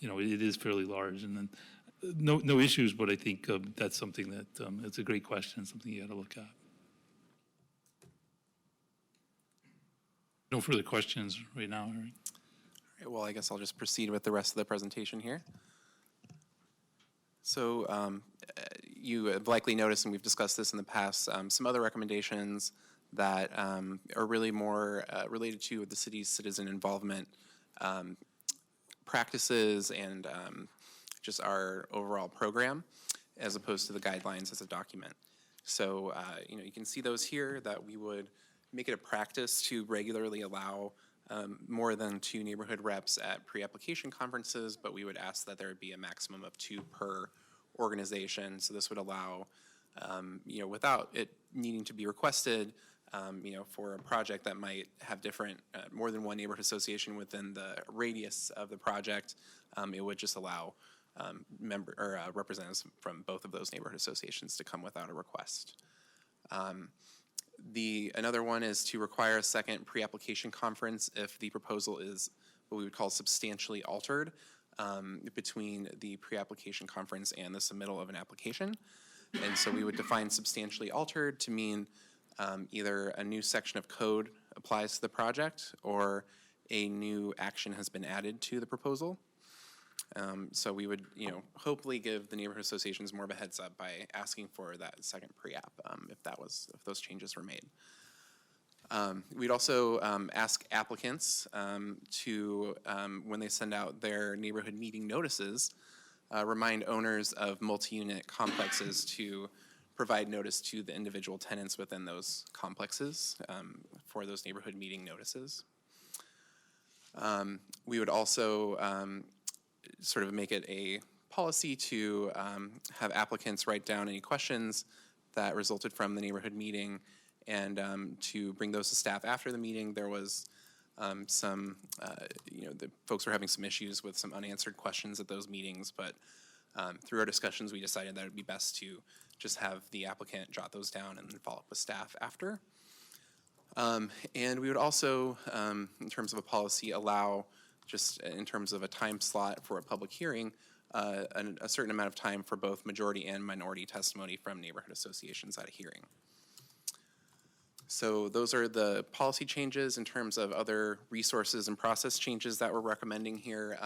it is fairly large, and then no issues. But I think that's something that it's a great question, something you got to look at. No further questions right now, Erik. All right, well, I guess I'll just proceed with the rest of the presentation here. So you have likely noticed, and we've discussed this in the past, some other recommendations that are really more related to the city's citizen involvement practices and just our overall program, as opposed to the guidelines as a document. So, you can see those here, that we would make it a practice to regularly allow more than 2 neighborhood reps at pre-application conferences, but we would ask that there would be a maximum of 2 per organization. So this would allow, without it needing to be requested, for a project that might have different, more than 1 neighborhood association within the radius of the project, it would just allow representatives from both of those neighborhood associations to come without a request. Another one is to require a second pre-application conference if the proposal is what we would call substantially altered between the pre-application conference and the submittal of an application. And so we would define substantially altered to mean either a new section of code applies to the project, or a new action has been added to the proposal. So we would, hopefully give the neighborhood associations more of a heads up by asking for that second pre-app if those changes were made. We'd also ask applicants to, when they send out their neighborhood meeting notices, remind owners of multi-unit complexes to provide notice to the individual tenants within those complexes for those neighborhood meeting notices. We would also sort of make it a policy to have applicants write down any questions that resulted from the neighborhood meeting, and to bring those to staff after the meeting. There was some, the folks were having some issues with some unanswered questions at those meetings, but through our discussions, we decided that it would be best to just have the applicant jot those down and then follow up with staff after. And we would also, in terms of a policy, allow, just in terms of a time slot for a public hearing, a certain amount of time for both majority and minority testimony from neighborhood associations at a hearing. So those are the policy changes. In terms of other resources and process changes that we're recommending here,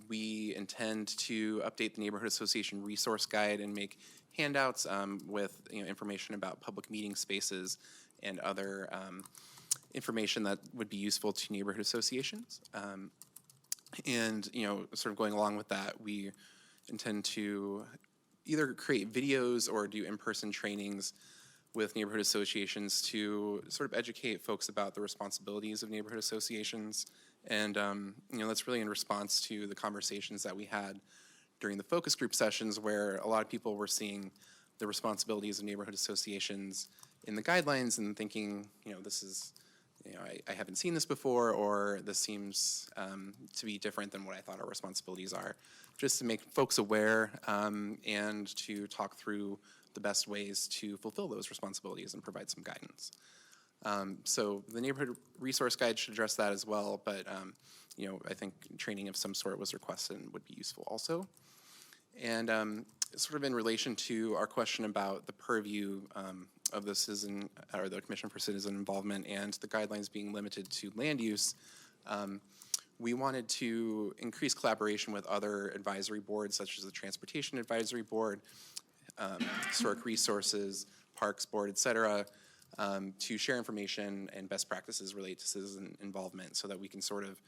we intend to update the Neighborhood Association Resource Guide and make handouts with information about public meeting spaces and other information that would be useful to neighborhood associations. And sort of going along with that, we intend to either create videos or do in-person trainings with neighborhood associations to sort of educate folks about the responsibilities of neighborhood associations. And that's really in response to the conversations that we had during the focus group sessions, where a lot of people were seeing the responsibilities of neighborhood associations in the guidelines and thinking, this is I haven't seen this before, or this seems to be different than what I thought our responsibilities are, just to make folks aware and to talk through the best ways to fulfill those responsibilities and provide some guidance. So the neighborhood resource guide should address that as well, but I think training of some sort was requested and would be useful also. And sort of in relation to our question about the purview of the citizen, or the Commission for Citizen Involvement, and the guidelines being limited to land use, we wanted to increase collaboration with other advisory boards, such as the Transportation Advisory Board, Historic Resources, Parks Board, et cetera, to share information and best practices related to citizen involvement, so that we can sort of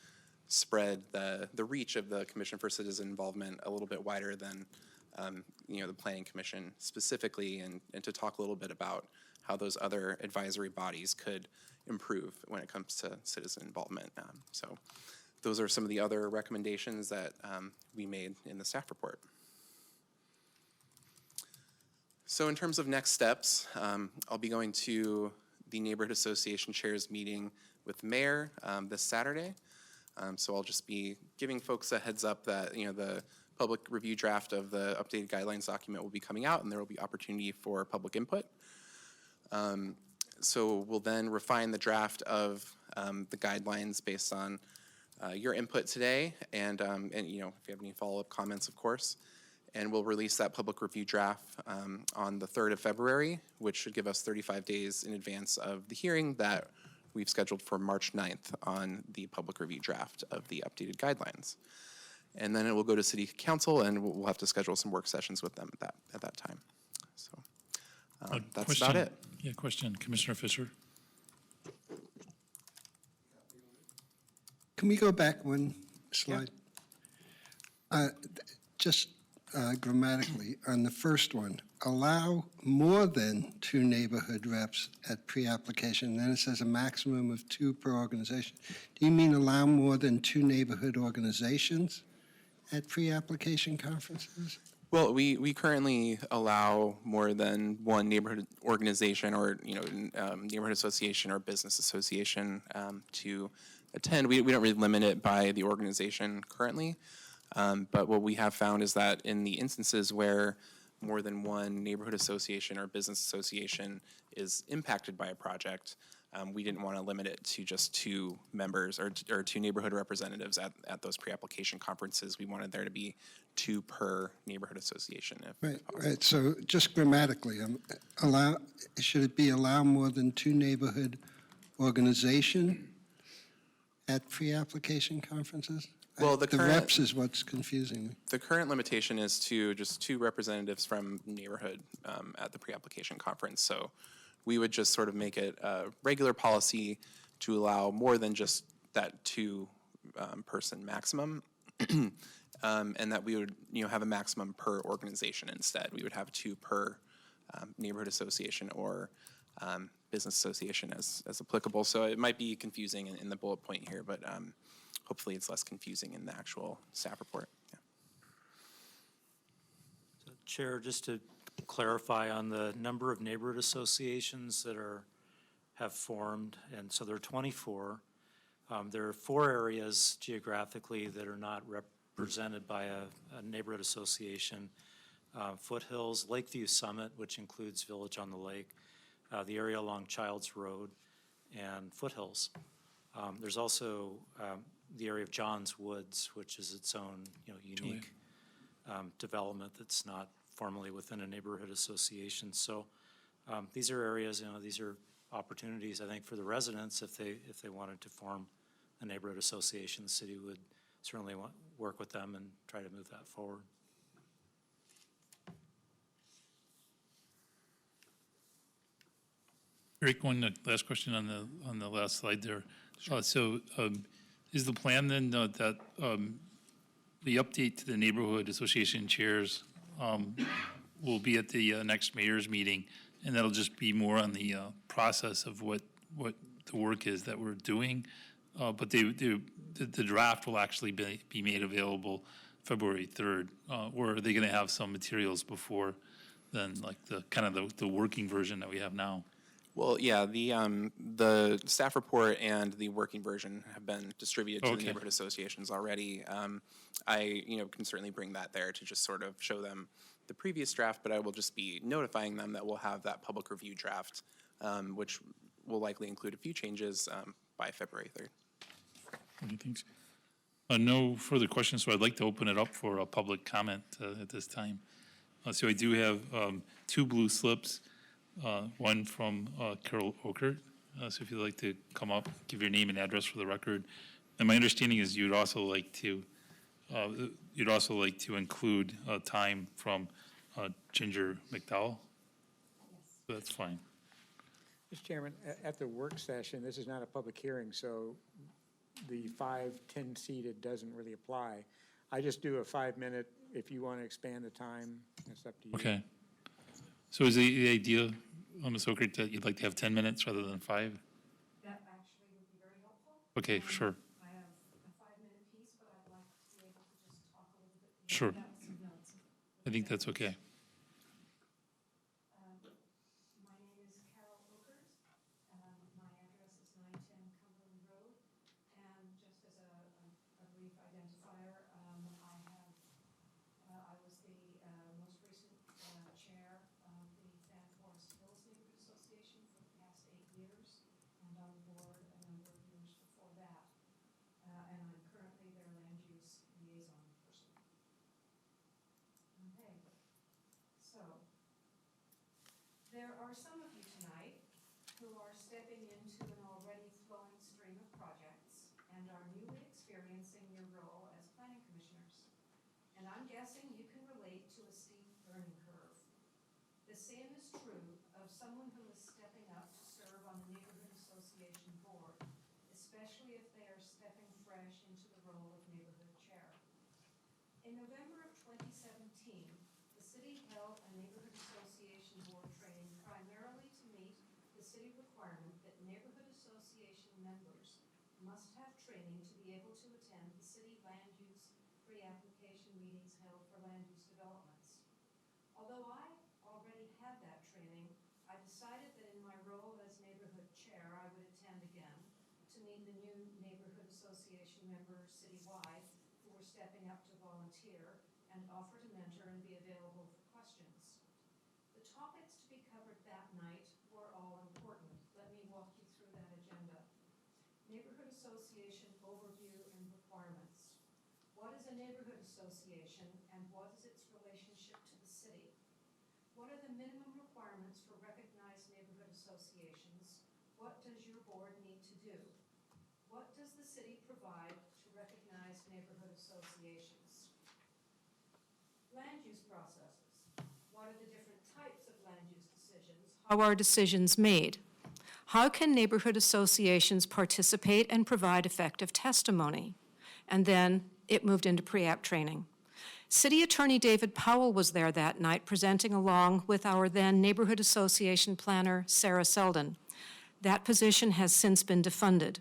spread the reach of the Commission for Citizen Involvement a little bit wider than the Planning Commission specifically, and to talk a little bit about how those other advisory bodies could improve when it comes to citizen involvement. So those are some of the other recommendations that we made in the staff report. So in terms of next steps, I'll be going to the Neighborhood Association Chairs meeting with the mayor this Saturday. So I'll just be giving folks a heads up that the public review draft of the updated guidelines document will be coming out, and there will be opportunity for public input. So we'll then refine the draft of the guidelines based on your input today, and if you have any follow-up comments, of course. And we'll release that public review draft on the 3rd of February, which should give us 35 days in advance of the hearing that we've scheduled for March 9th on the public review draft of the updated guidelines. And then it will go to City Council, and we'll have to schedule some work sessions with them at that time. So that's about it. Yeah, question, Commissioner Fisher. Can we go back one slide? Just grammatically, on the first one, allow more than 2 neighborhood reps at pre-application, then it says a maximum of 2 per organization. Do you mean allow more than 2 neighborhood organizations at pre-application conferences? Well, we currently allow more than 1 neighborhood organization or neighborhood association or business association to attend. We don't really limit it by the organization currently, but what we have found is that in the instances where more than 1 neighborhood association or business association is impacted by a project, we didn't want to limit it to just 2 members or 2 neighborhood representatives at those pre-application conferences. We wanted there to be 2 per neighborhood association. Right. So just grammatically, should it be allow more than 2 neighborhood organization at pre-application conferences? Well, the current reps is what's confusing me. The current limitation is to just 2 representatives from neighborhood at the pre-application conference. So we would just sort of make it a regular policy to allow more than just that 2 person maximum, and that we would have a maximum per organization instead. We would have 2 per neighborhood association or business association as applicable. So it might be confusing in the bullet point here, but hopefully it's less confusing in the actual staff report. Yeah. So, Chair, just to clarify on the number of neighborhood associations that have formed, and so there are 24. There are 4 areas geographically that are not represented by a neighborhood association. Foothills, Lakeview Summit, which includes Village on the Lake, the area along Childs Road, and Foothills. There's also the area of Johns Woods, which is its own unique development that's not formally within a neighborhood association. So these are areas, these are opportunities, I think, for the residents if they wanted to form a neighborhood association. The city would certainly work with them and try to move that forward. Erik, one last question on the last slide there. Sure. Is the plan then that the update to the neighborhood association chairs will be at the next mayor's meeting, and that'll just be more on the process of what the work is that we're doing, but the draft will actually be made available February 3rd, or are they going to have some materials before then, like the working version that we have now? Well, yeah, the staff report and the working version have been distributed to the Okay. neighborhood associations already. Can certainly bring that there to just sort of show them the previous draft, but I will just be notifying them that we'll have that public review draft, which will likely include a few changes by February 3rd. Okay, thanks. No further questions, so I'd like to open it up for a public comment at this time. So I do have two blue slips, one from Carol Okert. So if you'd like to come up, give your name and address for the record. And my understanding is you'd also like to include time from Ginger McDowell? That's fine. Mr. Chairman, at the work session, this is not a public hearing, so the 5-10 seated doesn't really apply. I just do a 5-minute. If you want to expand the time, it's up to you. Okay. So is the idea, Ms. Okert, that you'd like to have 10 minutes rather than 5? That actually would be very helpful. Okay, sure, I have a 5-minute piece, but I'd like to be able to just talk a little bit. sure. Without some notes. I think that's okay. My name is Carol Okert. My address is 910 Cumberland Road. And just as a brief identifier, I was the most recent chair of the Fan Forest Hills Neighborhood Association for the past 8 years, and on the board a number of years before that. And I'm currently their land use liaison person. Okay, so there are some of you tonight who are stepping into an already flowing stream of projects and are newly experiencing your role as planning commissioners. And I'm guessing you can relate to a steep learning curve. The same is true of someone who is stepping up to serve on the neighborhood association board, especially if they are stepping fresh into the role of neighborhood chair. In November of 2017, the city held a neighborhood association board training primarily to meet the city requirement that neighborhood association members must have training to be able to attend the city land use pre-application meetings held for land use developments. Although I already had that training, I decided that in my role as neighborhood chair, I would attend again to meet the new neighborhood association members citywide who were stepping up to volunteer and offer to mentor and be available for questions. The topics to be covered that night were all important. Let me walk you through that agenda. Neighborhood association overview and requirements. What is a neighborhood association and what is its relationship to the city? What are the minimum requirements for recognized neighborhood associations? What does your board need to do? What does the city provide to recognize neighborhood associations? Land use processes. What are the different types of land use decisions? How are decisions made? How can neighborhood associations participate and provide effective testimony? And then it moved into pre-app training. City Attorney David Powell was there that night presenting along with our then Neighborhood Association planner, Sarah Selden. That position has since been defunded.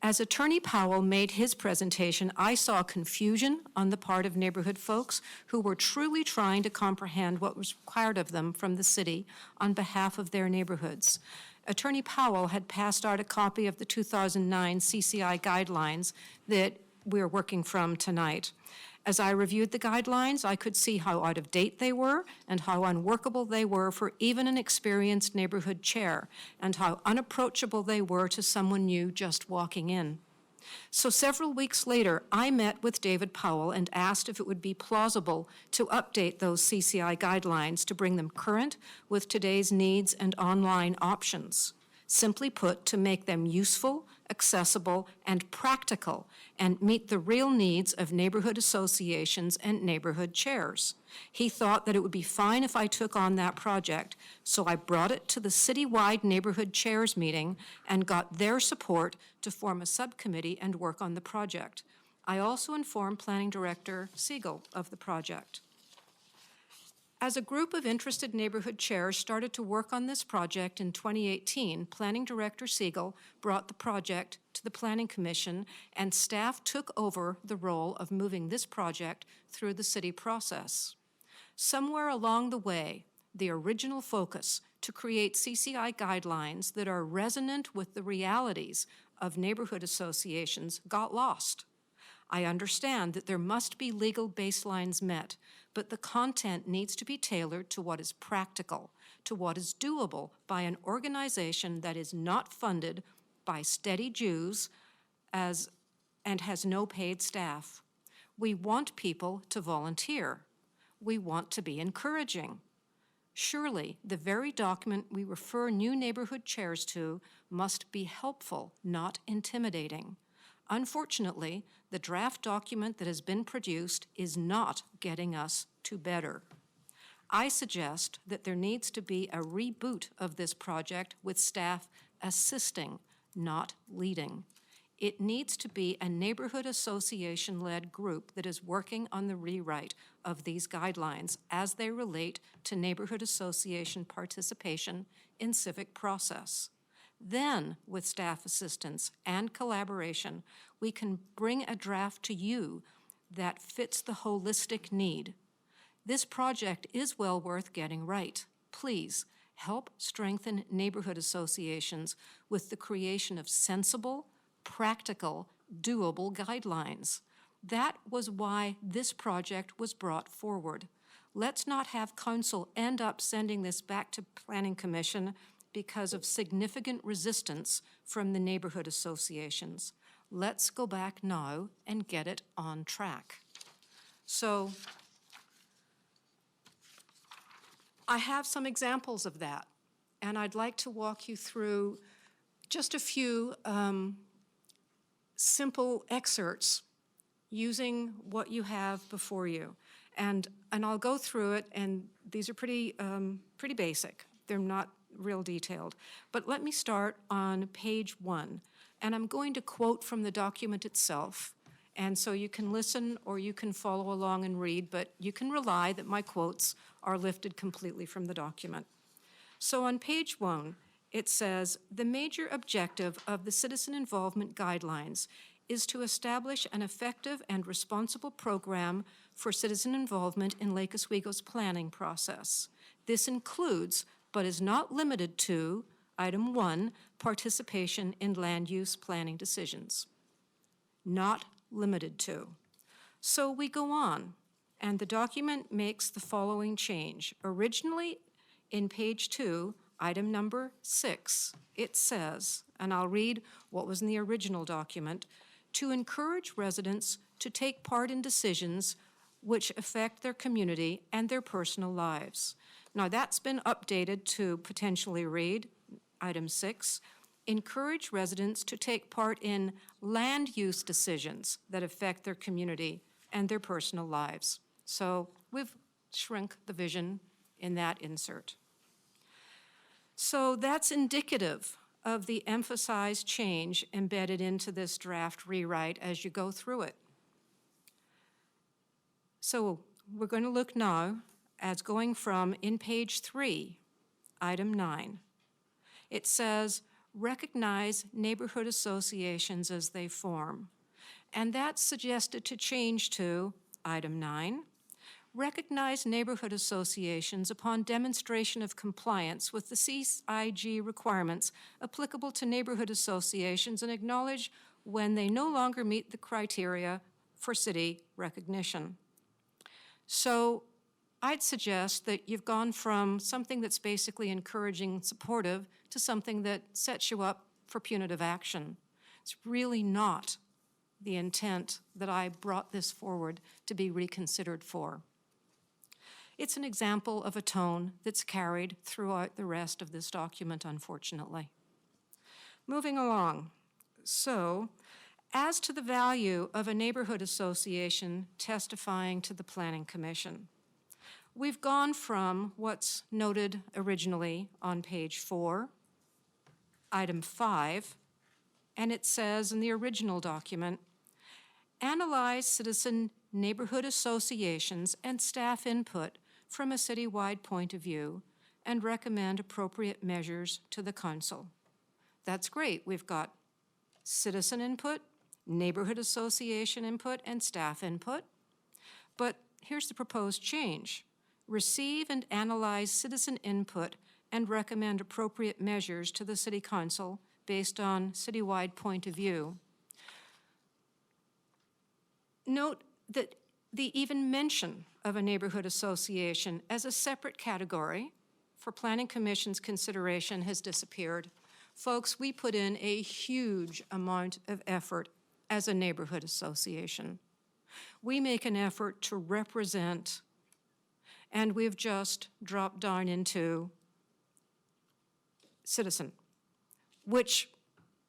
As Attorney Powell made his presentation, I saw confusion on the part of neighborhood folks who were truly trying to comprehend what was required of them from the city on behalf of their neighborhoods. Attorney Powell had passed out a copy of the 2009 CCI guidelines that we're working from tonight. As I reviewed the guidelines, I could see how out of date they were and how unworkable they were for even an experienced neighborhood chair, and how unapproachable they were to someone new just walking in. So several weeks later, I met with David Powell and asked if it would be plausible to update those CCI guidelines to bring them current with today's needs and online options. Simply put, to make them useful, accessible, and practical, and meet the real needs of neighborhood associations and neighborhood chairs. He thought that it would be fine if I took on that project, so I brought it to the citywide neighborhood chairs meeting and got their support to form a subcommittee and work on the project. I also informed Planning Director Siegel of the project. As a group of interested neighborhood chairs started to work on this project in 2018, Planning Director Siegel brought the project to the Planning Commission, and staff took over the role of moving this project through the city process. Somewhere along the way, the original focus to create CCI guidelines that are resonant with the realities of neighborhood associations got lost. I understand that there must be legal baselines met, but the content needs to be tailored to what is practical, to what is doable by an organization that is not funded by steady Jews and has no paid staff. We want people to volunteer. We want to be encouraging. Surely, the very document we refer new neighborhood chairs to must be helpful, not intimidating. Unfortunately, the draft document that has been produced is not getting us to better. I suggest that there needs to be a reboot of this project with staff assisting, not leading. It needs to be a neighborhood association-led group that is working on the rewrite of these guidelines as they relate to neighborhood association participation in civic process. Then, with staff assistance and collaboration, we can bring a draft to you that fits the holistic need. This project is well worth getting right. Please help strengthen neighborhood associations with the creation of sensible, practical, doable guidelines. That was why this project was brought forward. Let's not have council end up sending this back to Planning Commission because of significant resistance from the neighborhood associations. Let's go back now and get it on track. So I have some examples of that, and I'd like to walk you through just a few simple excerpts using what you have before you. And I'll go through it, and these are pretty basic. They're not real detailed. But let me start on page 1. And I'm going to quote from the document itself. And so you can listen or you can follow along and read, but you can rely that my quotes are lifted completely from the document. So on page 1, it says, "The major objective of the citizen involvement guidelines is to establish an effective and responsible program for citizen involvement in Lake Oswego's planning process. This includes, but is not limited to, item 1, participation in land use planning decisions." Not limited to. So we go on, and the document makes the following change. Originally, in page 2, item number 6, it says, and I'll read what was in the original document, "To encourage residents to take part in decisions which affect their community and their personal lives." Now that's been updated to potentially read, item 6, "Encourage residents to take part in land use decisions that affect their community and their personal lives." So we've shrunk the vision in that insert. So that's indicative of the emphasized change embedded into this draft rewrite as you go through it. So we're going to look now as going from in page 3, item 9. It says, "Recognize neighborhood associations as they form." And that's suggested to change to item 9. "Recognize neighborhood associations upon demonstration of compliance with the CIG requirements applicable to neighborhood associations and acknowledge when they no longer meet the criteria for city recognition." So I'd suggest that you've gone from something that's basically encouraging and supportive to something that sets you up for punitive action. It's really not the intent that I brought this forward to be reconsidered for. It's an example of a tone that's carried throughout the rest of this document, unfortunately. Moving along. So, as to the value of a neighborhood association testifying to the Planning Commission, we've gone from what's noted originally on page 4, item 5, and it says in the original document, "Analyze citizen neighborhood associations and staff input from a citywide point of view and recommend appropriate measures to the council." That's great. We've got citizen input, neighborhood association input, and staff input. But here's the proposed change. receive and analyze citizen input, and recommend appropriate measures to the City Council based on citywide point of view. Note that the even mention of a neighborhood association as a separate category for Planning Commission's consideration has disappeared. Folks, we put in a huge amount of effort as a neighborhood association. We make an effort to represent, and we've just dropped down into citizen, which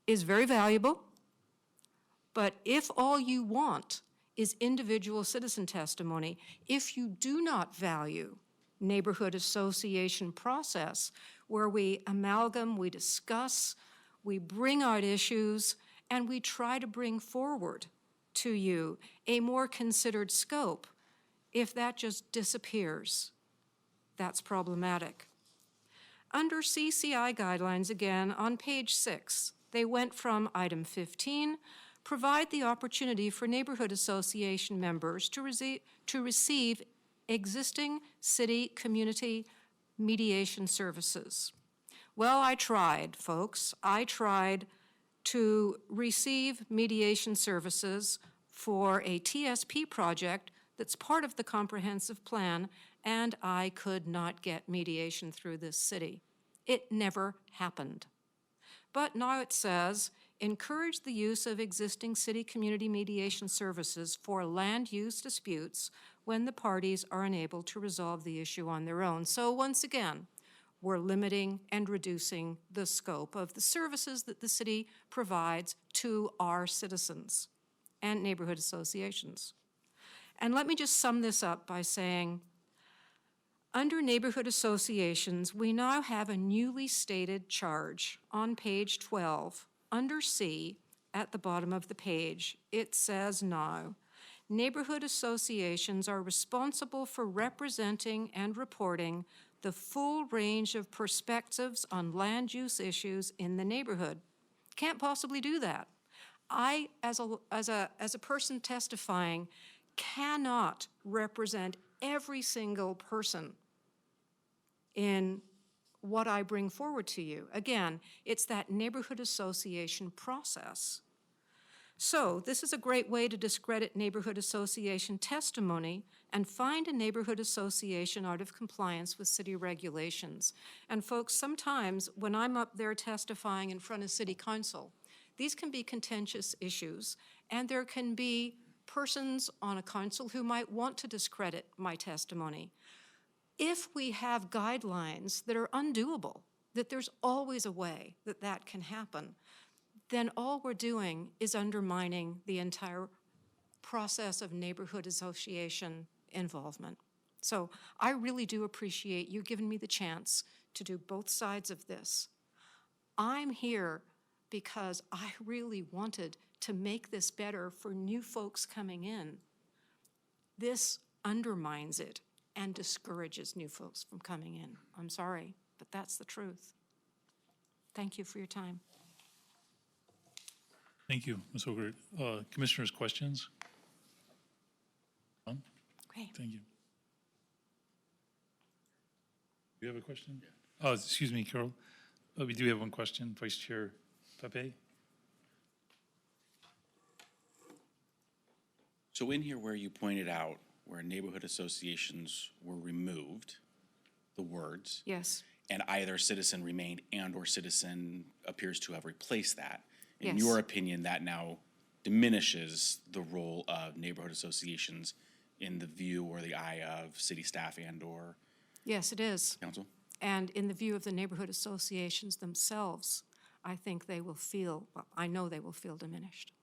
is very valuable, but if all you want is individual citizen testimony, if you do not value neighborhood association process where we amalgam, we discuss, we bring out issues, and we try to bring forward to you a more considered scope, if that just disappears, that's problematic. Under CCI guidelines, again, on page 6, they went from item 15, provide the opportunity for neighborhood association members to receive existing city community mediation services. Well, I tried, folks. I tried to receive mediation services for a TSP project that's part of the comprehensive plan, and I could not get mediation through this city. It never happened. But now it says, encourage the use of existing city community mediation services for land use disputes when the parties are unable to resolve the issue on their own. So once again, we're limiting and reducing the scope of the services that the city provides to our citizens and neighborhood associations. And let me just sum this up by saying, under neighborhood associations, we now have a newly stated charge on page 12, under C, at the bottom of the page. It says now, neighborhood associations are responsible for representing and reporting the full range of perspectives on land use issues in the neighborhood. Can't possibly do that. I, as a person testifying, cannot represent every single person in what I bring forward to you. Again, it's that neighborhood association process. So this is a great way to discredit neighborhood association testimony and find a neighborhood association out of compliance with city regulations. And folks, sometimes when I'm up there testifying in front of city council, these can be contentious issues, and there can be persons on a council who might want to discredit my testimony. If we have guidelines that are undoable, that there's always a way that that can happen, then all we're doing is undermining the entire process of neighborhood association involvement. So I really do appreciate you giving me the chance to do both sides of this. I'm here because I really wanted to make this better for new folks coming in. This undermines it and discourages new folks from coming in. I'm sorry, but that's the truth. Thank you for your time. Thank you, Ms. Ogert. Commissioners, questions? None? Great. Thank you. Do you have a question? Excuse me, Carol. We do have one question, Vice Chair Pepe. So in here where you pointed out where neighborhood associations were removed, the words, Yes. and either citizen remained and/or citizen appears to have replaced that. In Yes. your opinion, that now diminishes the role of neighborhood associations in the view or the eye of city staff and/or Yes, it is. council? And in the view of the neighborhood associations themselves, I think they will feel, well, I know they will feel diminished.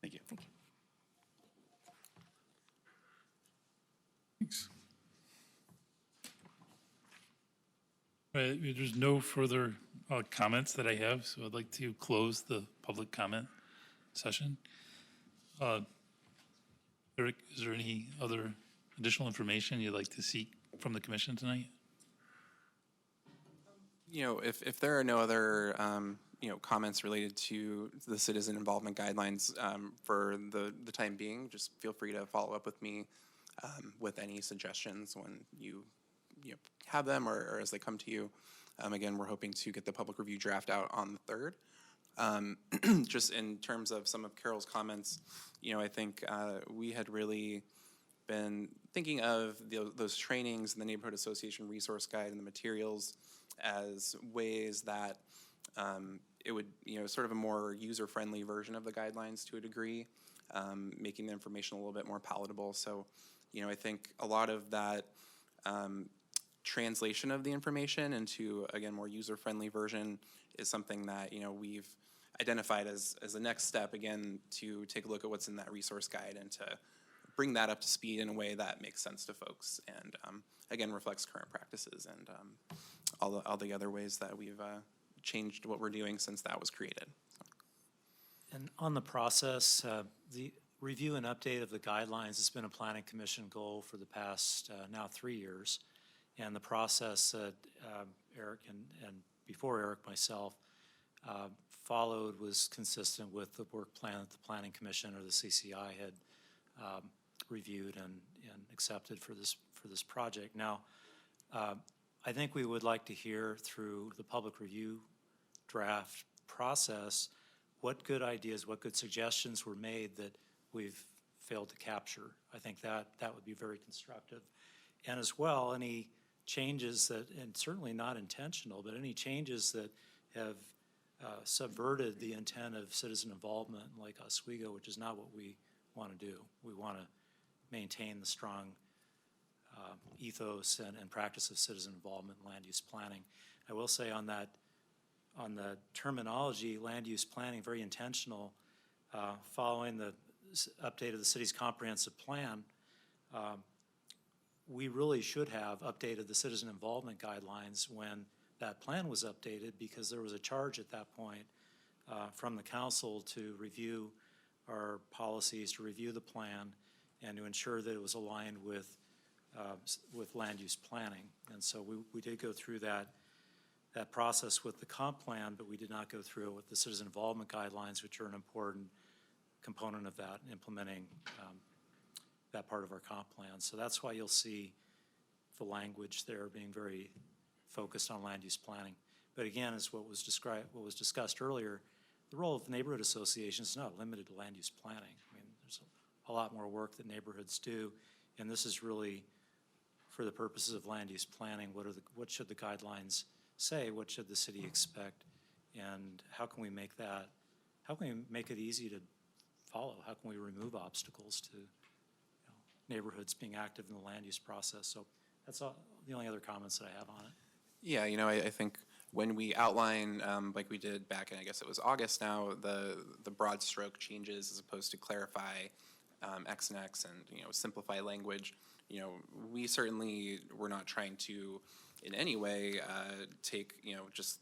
Thank you. Thank you. Thanks. All right, there's no further comments that I have, so I'd like to close the public comment session. Erik, is there any other additional information you'd like to seek from the commission tonight? You know, if there are no other, comments related to the citizen involvement guidelines for the time being, just feel free to follow up with me with any suggestions when you have them or as they come to you. Again, we're hoping to get the public review draft out on the 3rd. Just in terms of some of Carol's comments, I think we had really been thinking of those trainings and the Neighborhood Association Resource Guide and the materials as ways that it would, sort of a more user-friendly version of the guidelines to a degree, making the information a little bit more palatable. So, I think a lot of that translation of the information into, again, more user-friendly version is something that, we've identified as the next step, again, to take a look at what's in that resource guide and to bring that up to speed in a way that makes sense to folks and, again, reflects current practices and all the other ways that we've changed what we're doing since that was created. And on the process, the review and update of the guidelines has been a planning commission goal for the past now 3 years. And the process that Erik and before Erik, myself, followed was consistent with the work plan that the Planning Commission or the CCI had reviewed and accepted for this project. Now, I think we would like to hear through the public review draft process what good ideas, what good suggestions were made that we've failed to capture. I think that would be very constructive. And as well, any changes that, and certainly not intentional, but any changes that have subverted the intent of citizen involvement like Oswego, which is not what we want to do. We want to maintain the strong ethos and practice of citizen involvement in land use planning. I will say on the terminology, land use planning, very intentional, following the update of the city's comprehensive plan, we really should have updated the citizen involvement guidelines when that plan was updated, because there was a charge at that point from the council to review our policies, to review the plan, and to ensure that it was aligned with land use planning. And so we did go through that process with the comp plan, but we did not go through it with the citizen involvement guidelines, which are an important component of that, implementing that part of our comp plan. So that's why you'll see the language there being very focused on land use planning. But again, as what was discussed earlier, the role of neighborhood associations is not limited to land use planning. I mean, there's a lot more work that neighborhoods do, and this is really for the purposes of land use planning. What should the guidelines say? What should the city expect? And how can we make it easy to follow? How can we remove obstacles to neighborhoods being active in the land use process? So that's the only other comments that I have on it. Yeah, I think when we outline, like we did back in, I guess it was August now, the broad stroke changes as opposed to clarify X and X and, simplify language, we certainly were not trying to in any way take, just,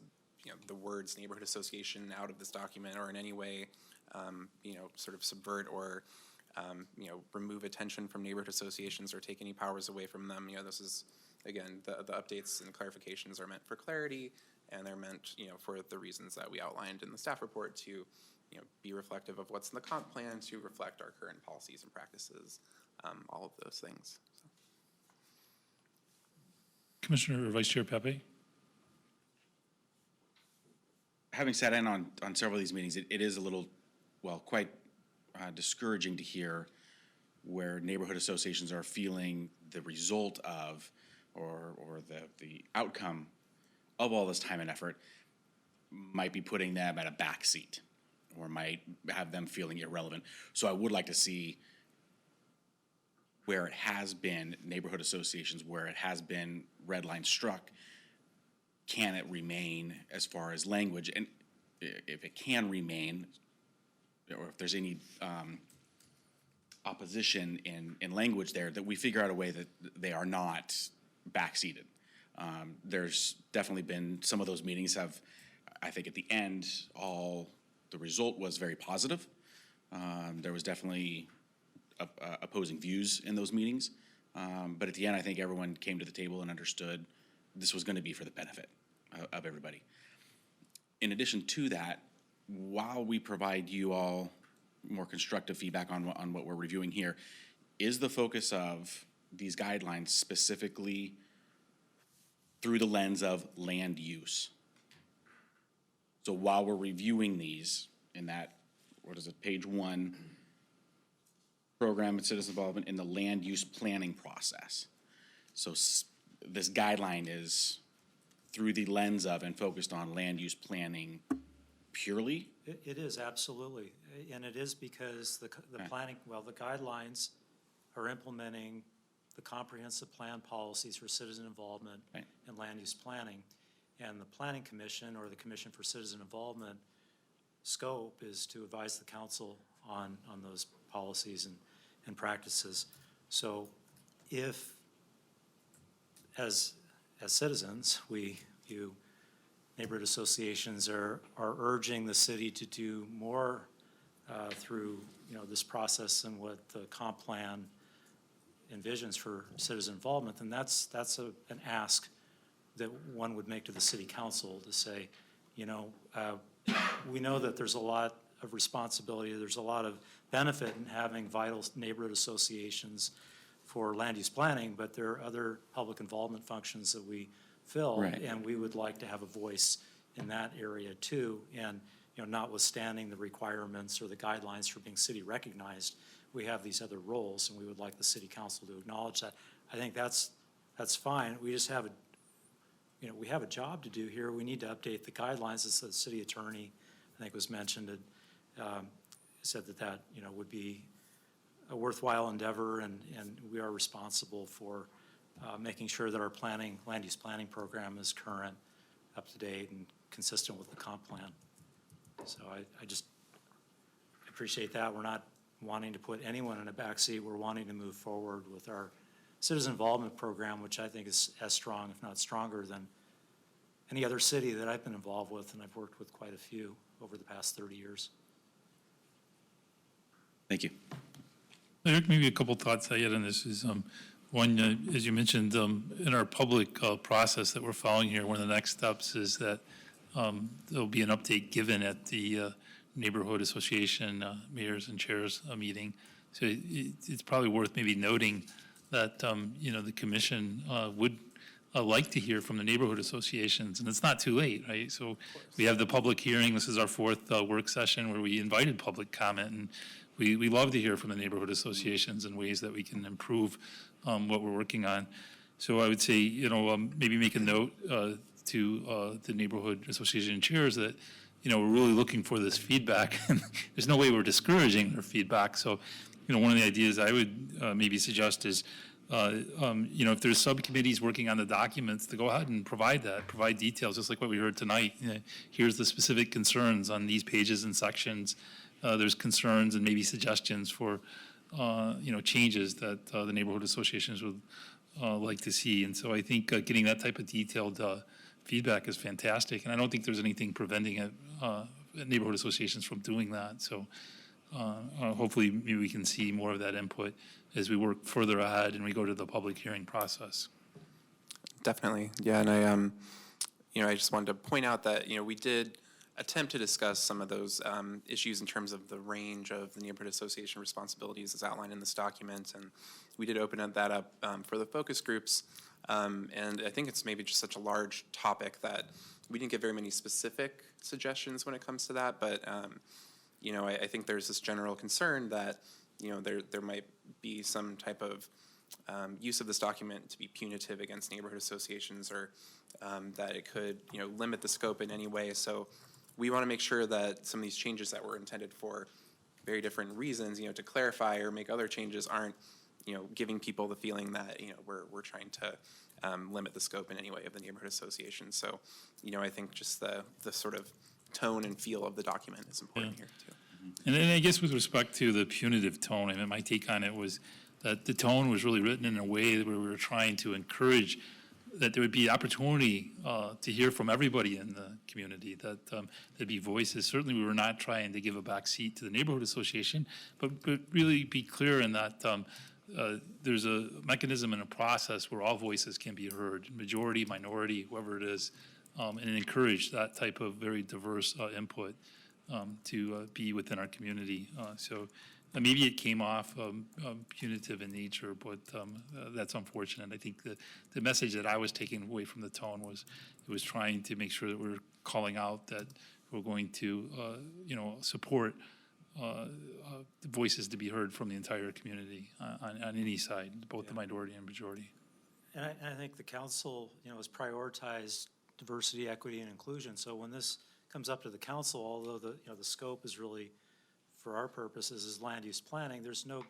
the words neighborhood association out of this document or in any way, sort of subvert or, remove attention from neighborhood associations or take any powers away from them. This is, again, the updates and clarifications are meant for clarity, and they're meant, for the reasons that we outlined in the staff report to, be reflective of what's in the comp plan, to reflect our current policies and practices, all of those things. So. Commissioner or Vice Chair Pepe? Having sat in on several of these meetings, it is a little, quite discouraging to hear where neighborhood associations are feeling the result of or the outcome of all this time and effort might be putting them at a back seat or might have them feeling irrelevant. So I would like to see where it has been neighborhood associations, where it has been red line struck, can it remain as far as language? And if it can remain, or if there's any opposition in language there, that we figure out a way that they are not backseated. There's definitely been some of those meetings have, I think at the end, the result was very positive. There was definitely opposing views in those meetings. But at the end, I think everyone came to the table and understood this was going to be for the benefit of everybody. In addition to that, while we provide you all more constructive feedback on what we're reviewing here, is the focus of these guidelines specifically through the lens of land use? So while we're reviewing these in that, what is it, page 1, program and citizen involvement in the land use planning process. So this guideline is through the lens of and focused on land use planning purely? It is, absolutely. And it is because the planning, well, the guidelines are implementing the comprehensive plan policies for citizen involvement Right. and land use planning. And the Planning Commission, or the Commission for Citizen Involvement, scope is to advise the council on those policies and practices. So if, as citizens, you neighborhood associations are urging the city to do more through, this process and what the comp plan envisions for citizen involvement, then that's an ask that one would make to the city council to say, we know that there's a lot of responsibility, there's a lot of benefit in having vital neighborhood associations for land use planning, but there are other public involvement functions that we fill. Right. And we would like to have a voice in that area too. And, notwithstanding the requirements or the guidelines for being city recognized, we have these other roles, and we would like the city council to acknowledge that. I think that's fine. We just have we have a job to do here. We need to update the guidelines. As the city attorney, I think was mentioned, said that would be a worthwhile endeavor, and we are responsible for making sure that our land use planning program is current, up to date, and consistent with the comp plan. So I just appreciate that. We're not wanting to put anyone in a backseat. We're wanting to move forward with our citizen involvement program, which I think is as strong, if not stronger, than any other city that I've been involved with, and I've worked with quite a few over the past 30 years. Thank you. Eric, maybe a couple thoughts I had on this is, one, as you mentioned, in our public process that we're following here, one of the next steps is that there'll be an update given at the neighborhood association mayors and chairs meeting. So it's probably worth maybe noting that, the commission would like to hear from the neighborhood associations, and it's not too late, right? So we have the public hearing. This is our 4th work session where we invited public comment, and we love to hear from the neighborhood associations in ways that we can improve what we're working on. So I would say, maybe make a note to the neighborhood association chairs that, we're really looking for this feedback. And there's no way we're discouraging their feedback. So, one of the ideas I would maybe suggest is, if there's subcommittees working on the documents, to go ahead and provide details, just like what we heard tonight. Here's the specific concerns on these pages and sections. There's concerns and maybe suggestions for, changes that the neighborhood associations would like to see. And so I think getting that type of detailed feedback is fantastic. And I don't think there's anything preventing neighborhood associations from doing that. So hopefully maybe we can see more of that input as we work further ahead and we go to the public hearing process. Definitely, yeah, and I just wanted to point out that, we did attempt to discuss some of those issues in terms of the range of the neighborhood association responsibilities as outlined in this document, and we did open that up for the focus groups, and I think it's maybe just such a large topic that we didn't get very many specific suggestions when it comes to that, but I think there's this general concern that there might be some type of use of this document to be punitive against neighborhood associations, or that it could limit the scope in any way. So we want to make sure that some of these changes that were intended for very different reasons, to clarify or make other changes, aren't giving people the feeling that we're trying to limit the scope in any way of the neighborhood association. So I think just the sort of tone and feel of the document is important here too. And then I guess with respect to the punitive tone, I mean, my take on it was that the tone was really written in a way where we were trying to encourage that there would be opportunity to hear from everybody in the community, that there'd be voices. Certainly, we were not trying to give a back seat to the neighborhood association, but really be clear in that there's a mechanism and a process where all voices can be heard, majority, minority, whoever it is, and encourage that type of very diverse input to be within our community. So maybe it came off punitive in nature, but that's unfortunate. I think the message that I was taking away from the tone was, it was trying to make sure that we're calling out that we're going to, support the voices to be heard from the entire community on any side, both the minority and majority. And I think the council, has prioritized diversity, equity, and inclusion. So when this comes up to the council, although the scope is really, for our purposes, is land use planning, there's no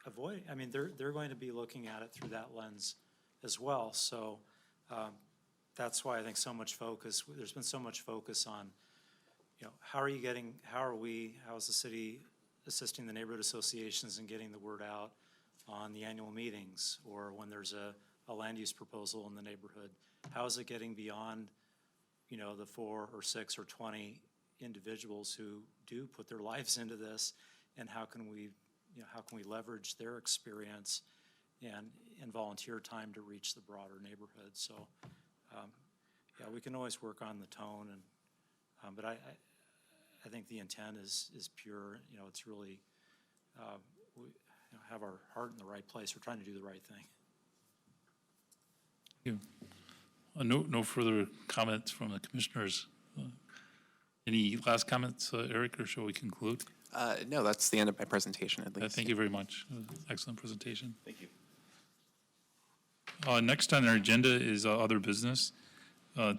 they're going to be looking at it through that lens as well. So that's why I think there's been so much focus on, how is the city assisting the neighborhood associations and getting the word out on the annual meetings, or when there's a land use proposal in the neighborhood? How is it getting beyond, the 4 or 6 or 20 individuals who do put their lives into this, and how can we leverage their experience and volunteer time to reach the broader neighborhood? So, we can always work on the tone, but I think the intent is pure. It's really we have our heart in the right place. We're trying to do the right thing. Thank you. No further comments from the commissioners. Any last comments, Eric, or shall we conclude? No, that's the end of my presentation, at least. Thank you very much. Excellent presentation. Thank you. Next on our agenda is other business.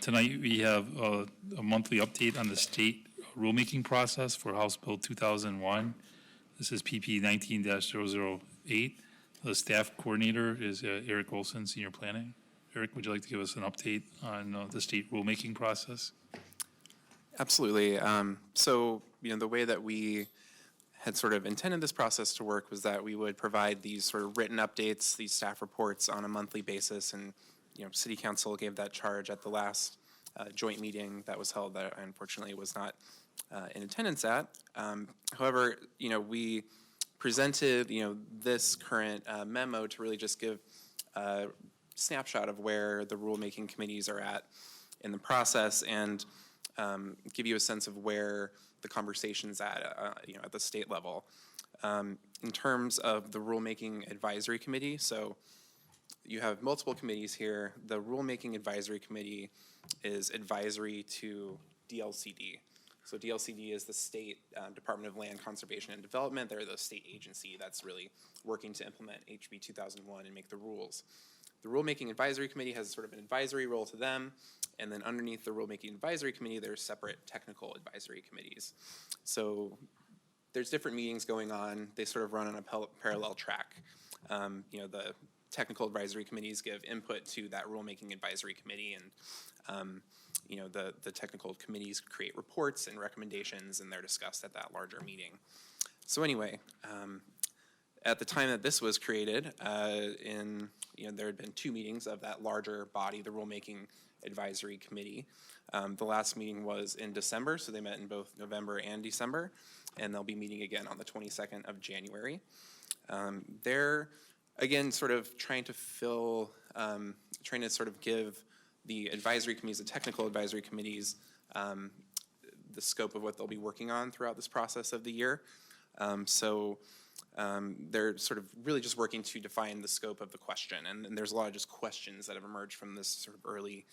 Tonight, we have a monthly update on the state rulemaking process for House Bill 2001. This is PP 19-008. The staff coordinator is Erik Olson, Senior Planning. Eric, would you like to give us an update on the state rulemaking process? Absolutely. So, the way that we had sort of intended this process to work was that we would provide these sort of written updates, these staff reports on a monthly basis, and, City Council gave that charge at the last joint meeting that was held that I unfortunately was not in attendance at. However, we presented, this current memo to really just give a snapshot of where the rulemaking committees are at in the process, and give you a sense of where the conversation's at, at the state level. In terms of the Rulemaking Advisory Committee, so you have multiple committees here. The Rulemaking Advisory Committee is advisory to DLCD. So DLCD is the State Department of Land Conservation and Development. They're the state agency that's really working to implement HB 2001 and make the rules. The Rulemaking Advisory Committee has sort of an advisory role to them, and then underneath the Rulemaking Advisory Committee, there's separate technical advisory committees. So there's different meetings going on. They sort of run on a parallel track. The technical advisory committees give input to that Rulemaking Advisory Committee, and the technical committees create reports and recommendations, and they're discussed at that larger meeting. So anyway, at the time that this was created, there had been 2 meetings of that larger body, the Rulemaking Advisory Committee. The last meeting was in December, so they met in both November and December, and they'll be meeting again on the 22nd of January. They're, again, sort of trying to sort of give the advisory committees, the technical advisory committees, the scope of what they'll be working on throughout this process of the year. They're sort of really just working to define the scope of the question, and there's a lot of just questions that have emerged from this sort of early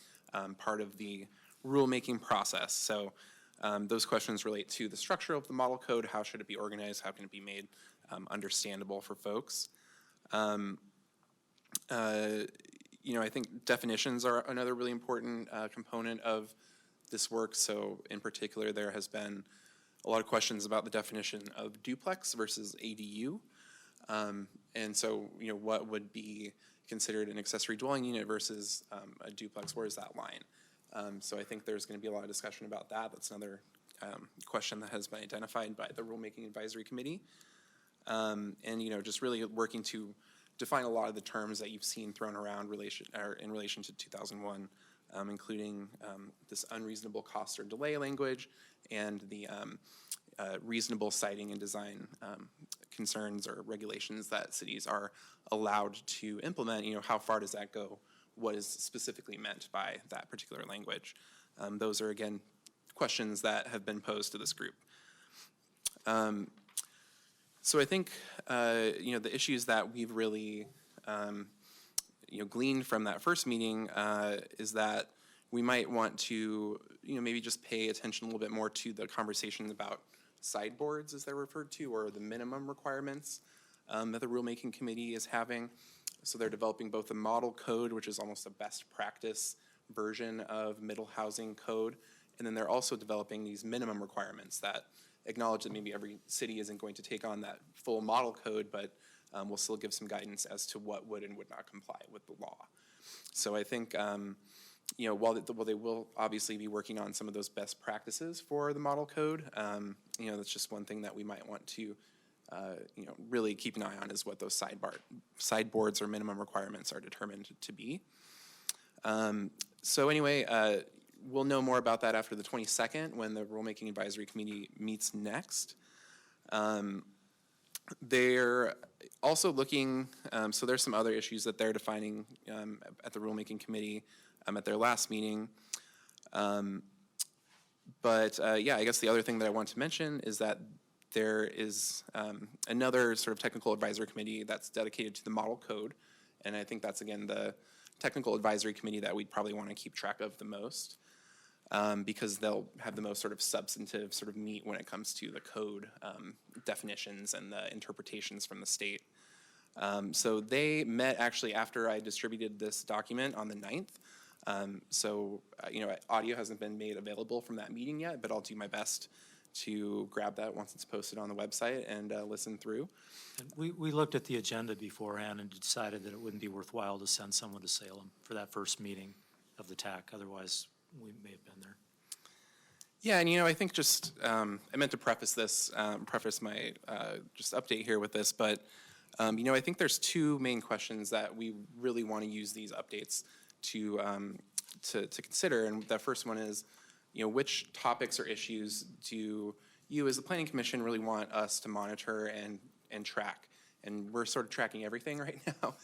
part of the rulemaking process. So those questions relate to the structure of the model code, how should it be organized, how can it be made understandable for folks. I think definitions are another really important component of this work. So in particular, there has been a lot of questions about the definition of duplex versus ADU. And so, what would be considered an accessory dwelling unit versus a duplex? Where is that line? So I think there's going to be a lot of discussion about that. That's another question that has been identified by the Rulemaking Advisory Committee. And, just really working to define a lot of the terms that you've seen thrown around in relation to 2001, including this unreasonable cost or delay language, and the reasonable siting and design concerns or regulations that cities are allowed to implement. How far does that go? What is specifically meant by that particular language? Those are, again, questions that have been posed to this group. So I think, the issues that we've really, gleaned from that first meeting is that we might want to, maybe just pay attention a little bit more to the conversation about sideboards, as they're referred to, or the minimum requirements that the rulemaking committee is having. So they're developing both a model code, which is almost a best practice version of middle housing code, and then they're also developing these minimum requirements that acknowledge that maybe every city isn't going to take on that full model code, but will still give some guidance as to what would and would not comply with the law. So I think, while they will obviously be working on some of those best practices for the model code, that's just one thing that we might want to, really keep an eye on, is what those sideboards or minimum requirements are determined to be. So anyway, we'll know more about that after the 22nd, when the Rulemaking Advisory Committee meets next. They're also looking, so there's some other issues that they're defining at the Rulemaking Committee at their last meeting. But I guess the other thing that I want to mention is that there is another sort of technical advisory committee that's dedicated to the model code. And I think that's, again, the technical advisory committee that we'd probably want to keep track of the most, because they'll have the most sort of substantive sort of meat when it comes to the code definitions and the interpretations from the state. So they met actually after I distributed this document on the 9th. Audio hasn't been made available from that meeting yet, but I'll do my best to grab that once it's posted on the website and listen through. And we looked at the agenda beforehand and decided that it wouldn't be worthwhile to send someone to Salem for that first meeting of the TAC. Otherwise, we may have been there. Yeah, and I think just, I meant to preface my just update here with this, but I think there's two main questions that we really want to use these updates to consider. And the first one is, which topics or issues do you as the Planning Commission really want us to monitor and track? And we're sort of tracking everything right now.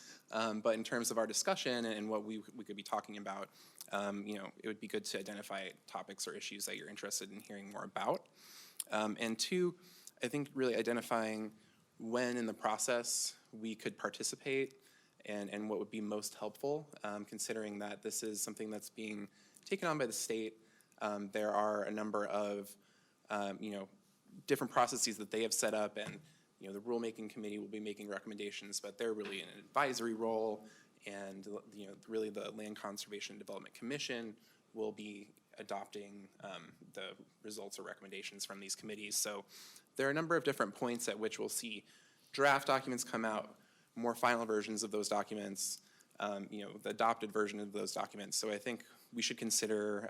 But in terms of our discussion and what we could be talking about, it would be good to identify topics or issues that you're interested in hearing more about. And two, I think really identifying when in the process we could participate and what would be most helpful, considering that this is something that's being taken on by the state. There are a number of, different processes that they have set up, and, the rulemaking committee will be making recommendations, but they're really in an advisory role, and, really the Land Conservation and Development Commission will be adopting the results or recommendations from these committees. So there are a number of different points at which we'll see draft documents come out, more final versions of those documents, the adopted version of those documents. So I think we should consider,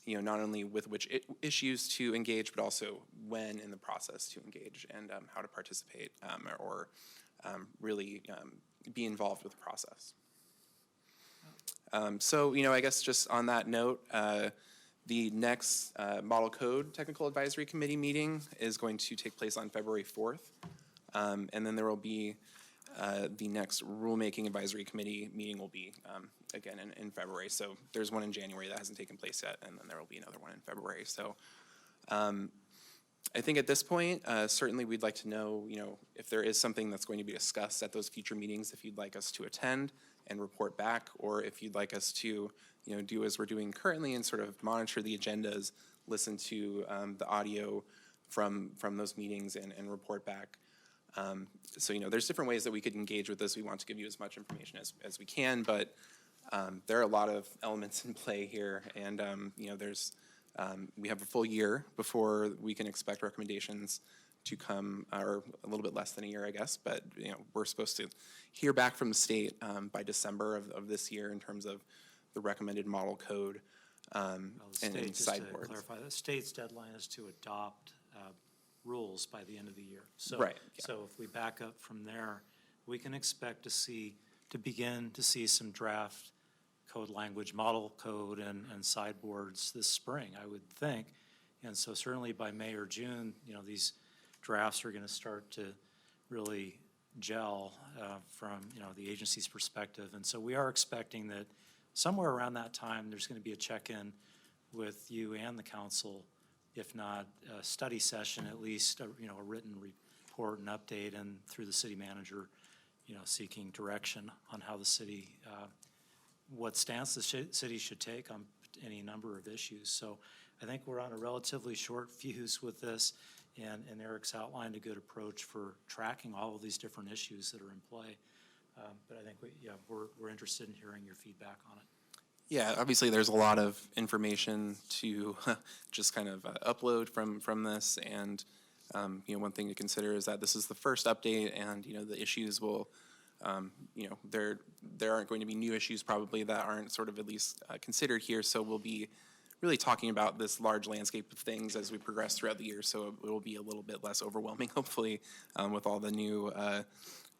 not only with which issues to engage, but also when in the process to engage and how to participate or really be involved with the process. I guess just on that note, the next Model Code Technical Advisory Committee meeting is going to take place on February 4th. And then there will be the next Rulemaking Advisory Committee meeting will be, again, in February. So there's one in January that hasn't taken place yet, and then there will be another one in February. So I think at this point, certainly we'd like to know, if there is something that's going to be discussed at those future meetings, if you'd like us to attend and report back, or if you'd like us to, do as we're doing currently and sort of monitor the agendas, listen to the audio from those meetings and report back. There's different ways that we could engage with this. We want to give you as much information as we can, but there are a lot of elements in play here, and we have a full year before we can expect recommendations to come, or a little bit less than a year, I guess, but we're supposed to hear back from the state by December of this year in terms of the recommended model code and sideboards. To clarify, the state's deadline is to adopt rules by the end of the year. So, right, yeah. So if we back up from there, we can expect to begin to see some draft code language, model code, and sideboards this spring, I would think. And so certainly by May or June, these drafts are going to start to really gel from, the agency's perspective. And so we are expecting that somewhere around that time, there's going to be a check-in with you and the council, if not a study session, at least a written report and update, and through the city manager, seeking direction on how the city, what stance the city should take on any number of issues. So I think we're on a relatively short fuse with this, and Erik's outlined a good approach for tracking all of these different issues that are in play. But I think we're interested in hearing your feedback on it. Yeah, obviously there's a lot of information to just kind of upload from this, and one thing to consider is that this is the first update, and the issues will, there aren't going to be new issues probably that aren't sort of at least considered here. So we'll be really talking about this large landscape of things as we progress throughout the year. So it will be a little bit less overwhelming, hopefully, with all the new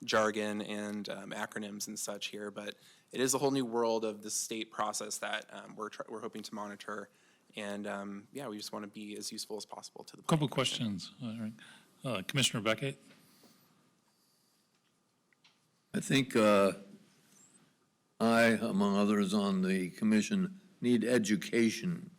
jargon and acronyms and such here. But it is a whole new world of the state process that we're hoping to monitor. And we just want to be as useful as possible to the planning Couple commission. questions. All right. Commissioner Beckett? I think I, among others on the commission, need education.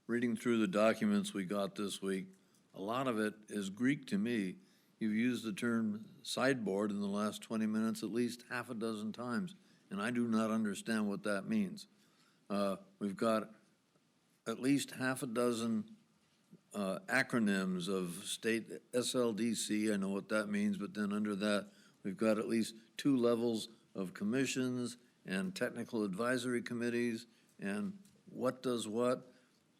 Reading through the documents we got this week, a lot of it is Greek to me. You've used the term sideboard in the last 20 minutes at least half a dozen times, and I do not understand what that means. We've got at least half a dozen acronyms of state SLDC, I know what that means, but then under that, we've got at least 2 levels of commissions and technical advisory committees, and what does what.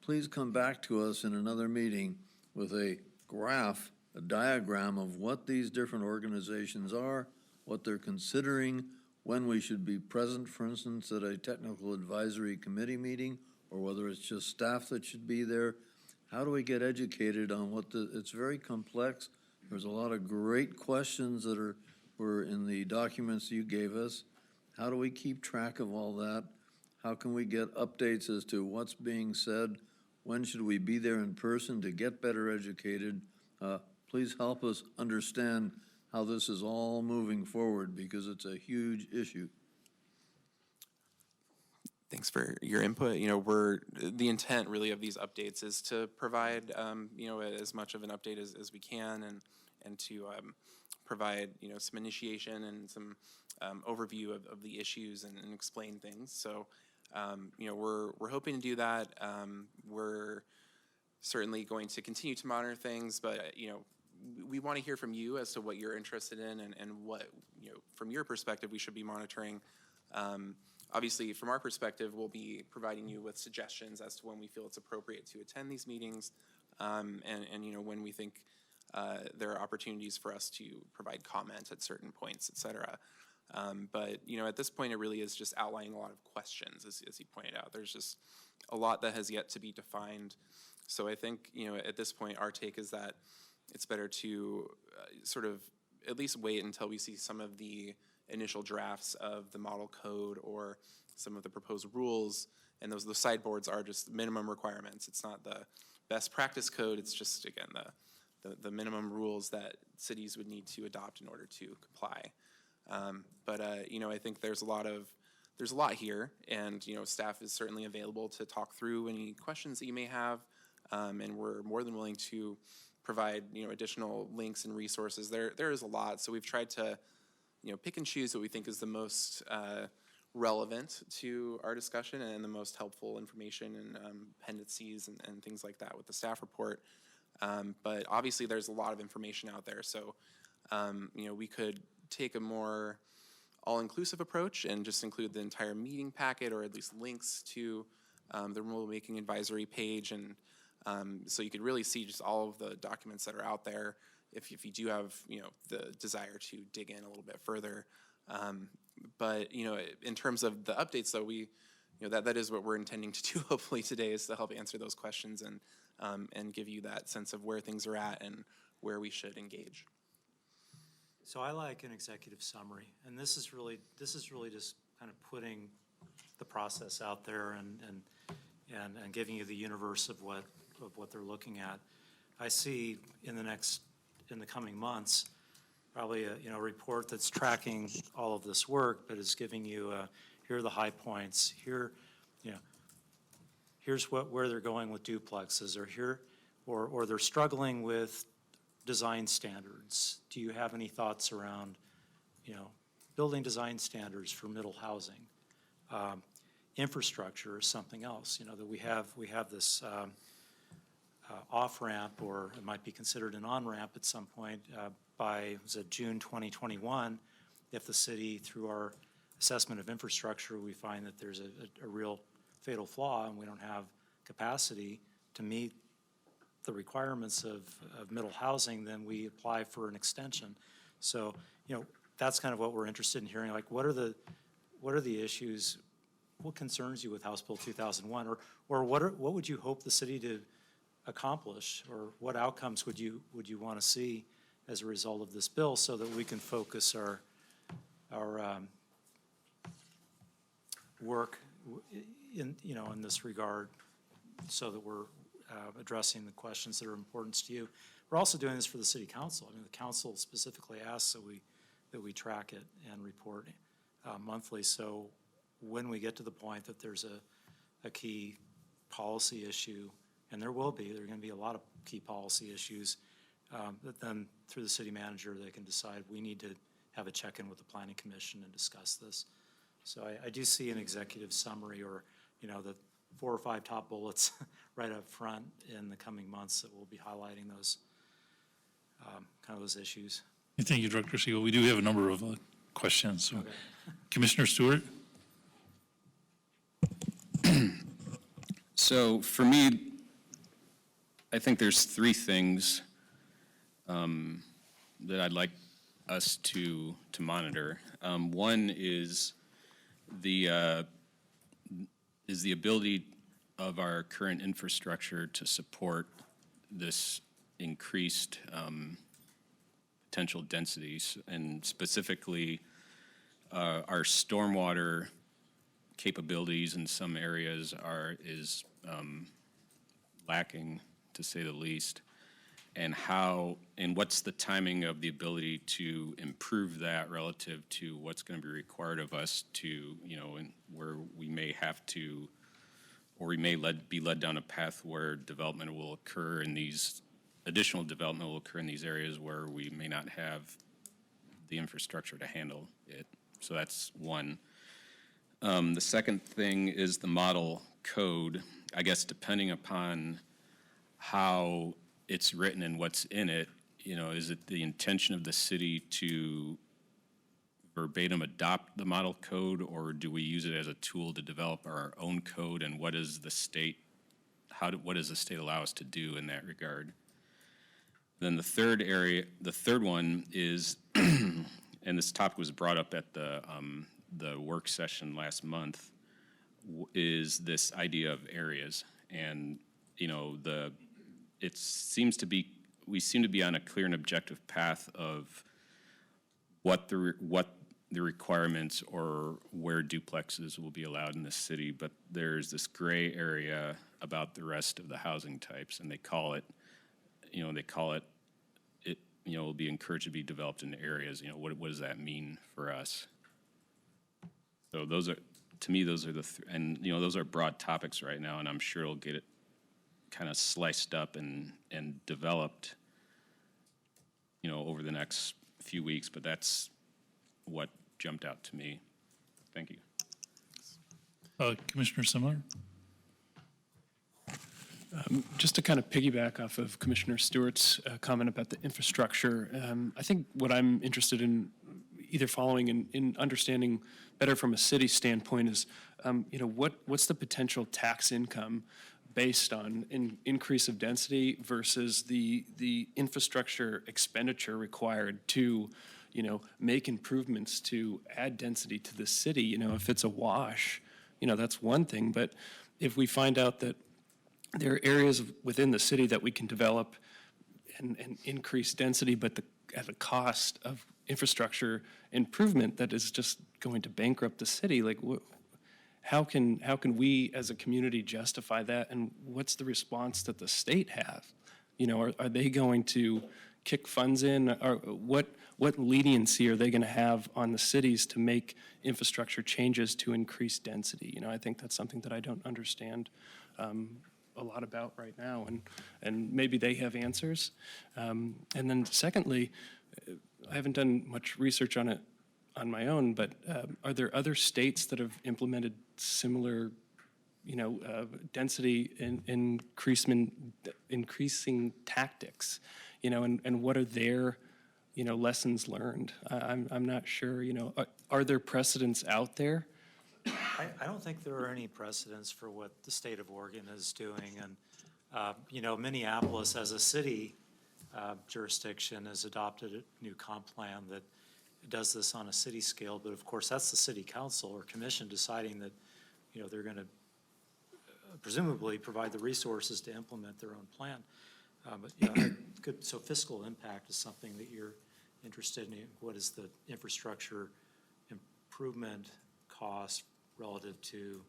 Please come back to us in another meeting with a graph, a diagram of what these different organizations are, what they're considering, when we should be present, for instance, at a technical advisory committee meeting, or whether it's just staff that should be there. How do we get educated on it's very complex. There's a lot of great questions that were in the documents you gave us. How do we keep track of all that? How can we get updates as to what's being said? When should we be there in person to get better educated? Please help us understand how this is all moving forward, because it's a huge issue. Thanks for your input. The intent really of these updates is to provide, as much of an update as we can, and to provide, some initiation and some overview of the issues and explain things. So, we're hoping to do that. We're certainly going to continue to monitor things, but, we want to hear from you as to what you're interested in and what, from your perspective, we should be monitoring. Obviously, from our perspective, we'll be providing you with suggestions as to when we feel it's appropriate to attend these meetings, and when we think there are opportunities for us to provide comment at certain points, et cetera. But at this point, it really is just outlining a lot of questions, as you pointed out. There's just a lot that has yet to be defined. So I think, at this point, our take is that it's better to sort of at least wait until we see some of the initial drafts of the model code or some of the proposed rules, and those sideboards are just minimum requirements. It's not the best practice code. It's just, again, the minimum rules that cities would need to adopt in order to comply. But I think there's a lot here, and staff is certainly available to talk through any questions that you may have, and we're more than willing to provide additional links and resources. There is a lot, so we've tried to pick and choose what we think is the most relevant to our discussion and the most helpful information and appendices and things like that with the staff report. But obviously there's a lot of information out there, so we could take a more all-inclusive approach and just include the entire meeting packet, or at least links to the rulemaking advisory page, and so you could really see just all of the documents that are out there if you do have the desire to dig in a little bit further. But in terms of the updates, though, that is what we're intending to do hopefully today, is to help answer those questions and give you that sense of where things are at and where we should engage. So I like an executive summary, and this is really just kind of putting the process out there and giving you the universe of what they're looking at. I see in the coming months probably a report that's tracking all of this work, but is giving you here are the high points. Here's where they're going with duplexes, or they're struggling with design standards. Do you have any thoughts around, building design standards for middle housing? Infrastructure is something else, that we have this off-ramp, or it might be considered an on-ramp at some point by, was it June 2021, if the city, through our assessment of infrastructure, we find that there's a real fatal flaw and we don't have capacity to meet the requirements of middle housing, then we apply for an extension. So, that's kind of what we're interested in hearing. Like, what are the issues? What concerns you with House Bill 2001, or what would you hope the city to accomplish, or what outcomes would you want to see as a result of this bill, so that we can focus our work in this regard, so that we're addressing the questions that are important to you. We're also doing this for the city council. I mean, the council specifically asks that we track it and report monthly. So when we get to the point that there's a key policy issue, and there are going to be a lot of key policy issues, that then through the city manager, they can decide we need to have a check-in with the planning commission and discuss this. So I do see an executive summary, or, the 4 or 5 top bullets right up front in the coming months that will be highlighting those kind of those issues. Thank you, Director Siegel. We do have a number of questions. So, Okay. Commissioner Stewart? So for me, I think there's 3 things that I'd like us to monitor. One is the ability of our current infrastructure to support this increased potential densities, and specifically our stormwater capabilities in some areas is lacking, to say the least, and what's the timing of the ability to improve that relative to what's going to be required of us to, and where we may have to, or we may be led down a path where development will occur in these, additional development will occur in these areas where we may not have the infrastructure to handle it. So that's one. The second thing is the model code. I guess depending upon how it's written and what's in it, is it the intention of the city to verbatim adopt the model code, or do we use it as a tool to develop our own code, and what does the state allow us to do in that regard? Then the third one is, and this topic was brought up at the work session last month, is this idea of areas. And, we seem to be on a clear and objective path of what the requirements or where duplexes will be allowed in the city, but there's this gray area about the rest of the housing types, and they call it will be encouraged to be developed in areas. What does that mean for us? So those are, to me, those are and those are broad topics right now, and I'm sure it'll get it kind of sliced up and developed, over the next few weeks, but that's what jumped out to me. Thank you. Commissioner Simler? Just to kind of piggyback off of Commissioner Stewart's comment about the infrastructure, I think what I'm interested in either following and in understanding better from a city standpoint is, what's the potential tax income based on an increase of density versus the infrastructure expenditure required to, make improvements to add density to the city. If it's a wash, that's one thing. But if we find out that there are areas within the city that we can develop and increase density, but at the cost of infrastructure improvement that is just going to bankrupt the city, like how can we as a community justify that, and what's the response that the state have? Are they going to kick funds in, or what leniency are they going to have on the cities to make infrastructure changes to increase density? I think that's something that I don't understand a a lot about right now, and maybe they have answers. And then secondly, I haven't done much research on it on my own, but are there other states that have implemented similar, density increasing tactics, and what are their, lessons learned? I'm not sure, are there precedents out there? I don't think there are any precedents for what the state of Oregon is doing. And, Minneapolis as a city jurisdiction has adopted a new comp plan that does this on a city scale. But of course, that's the city council or commission deciding that, they're going to presumably provide the resources to implement their own plan. So fiscal impact is something that you're interested in. What is the infrastructure improvement cost relative to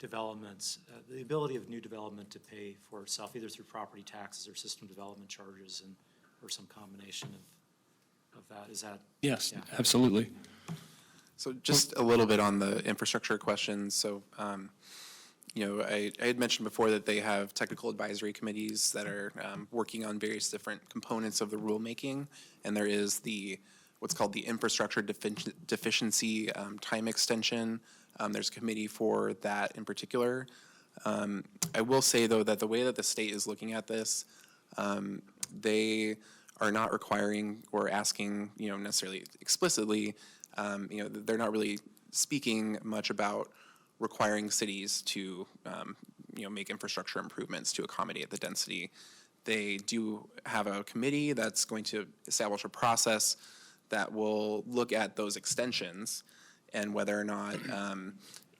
developments, the ability of new development to pay for itself, either through property taxes or system development charges, or some combination of that? Is that? Yes, yeah. absolutely. So just a little bit on the infrastructure questions. So, I had mentioned before that they have technical advisory committees that are working on various different components of the rulemaking, and there is what's called the infrastructure deficiency time extension. There's a committee for that in particular. I will say, though, that the way that the state is looking at this, they are not requiring or asking, necessarily explicitly, they're not really speaking much about requiring cities to, make infrastructure improvements to accommodate the density. They do have a committee that's going to establish a process that will look at those extensions and whether or not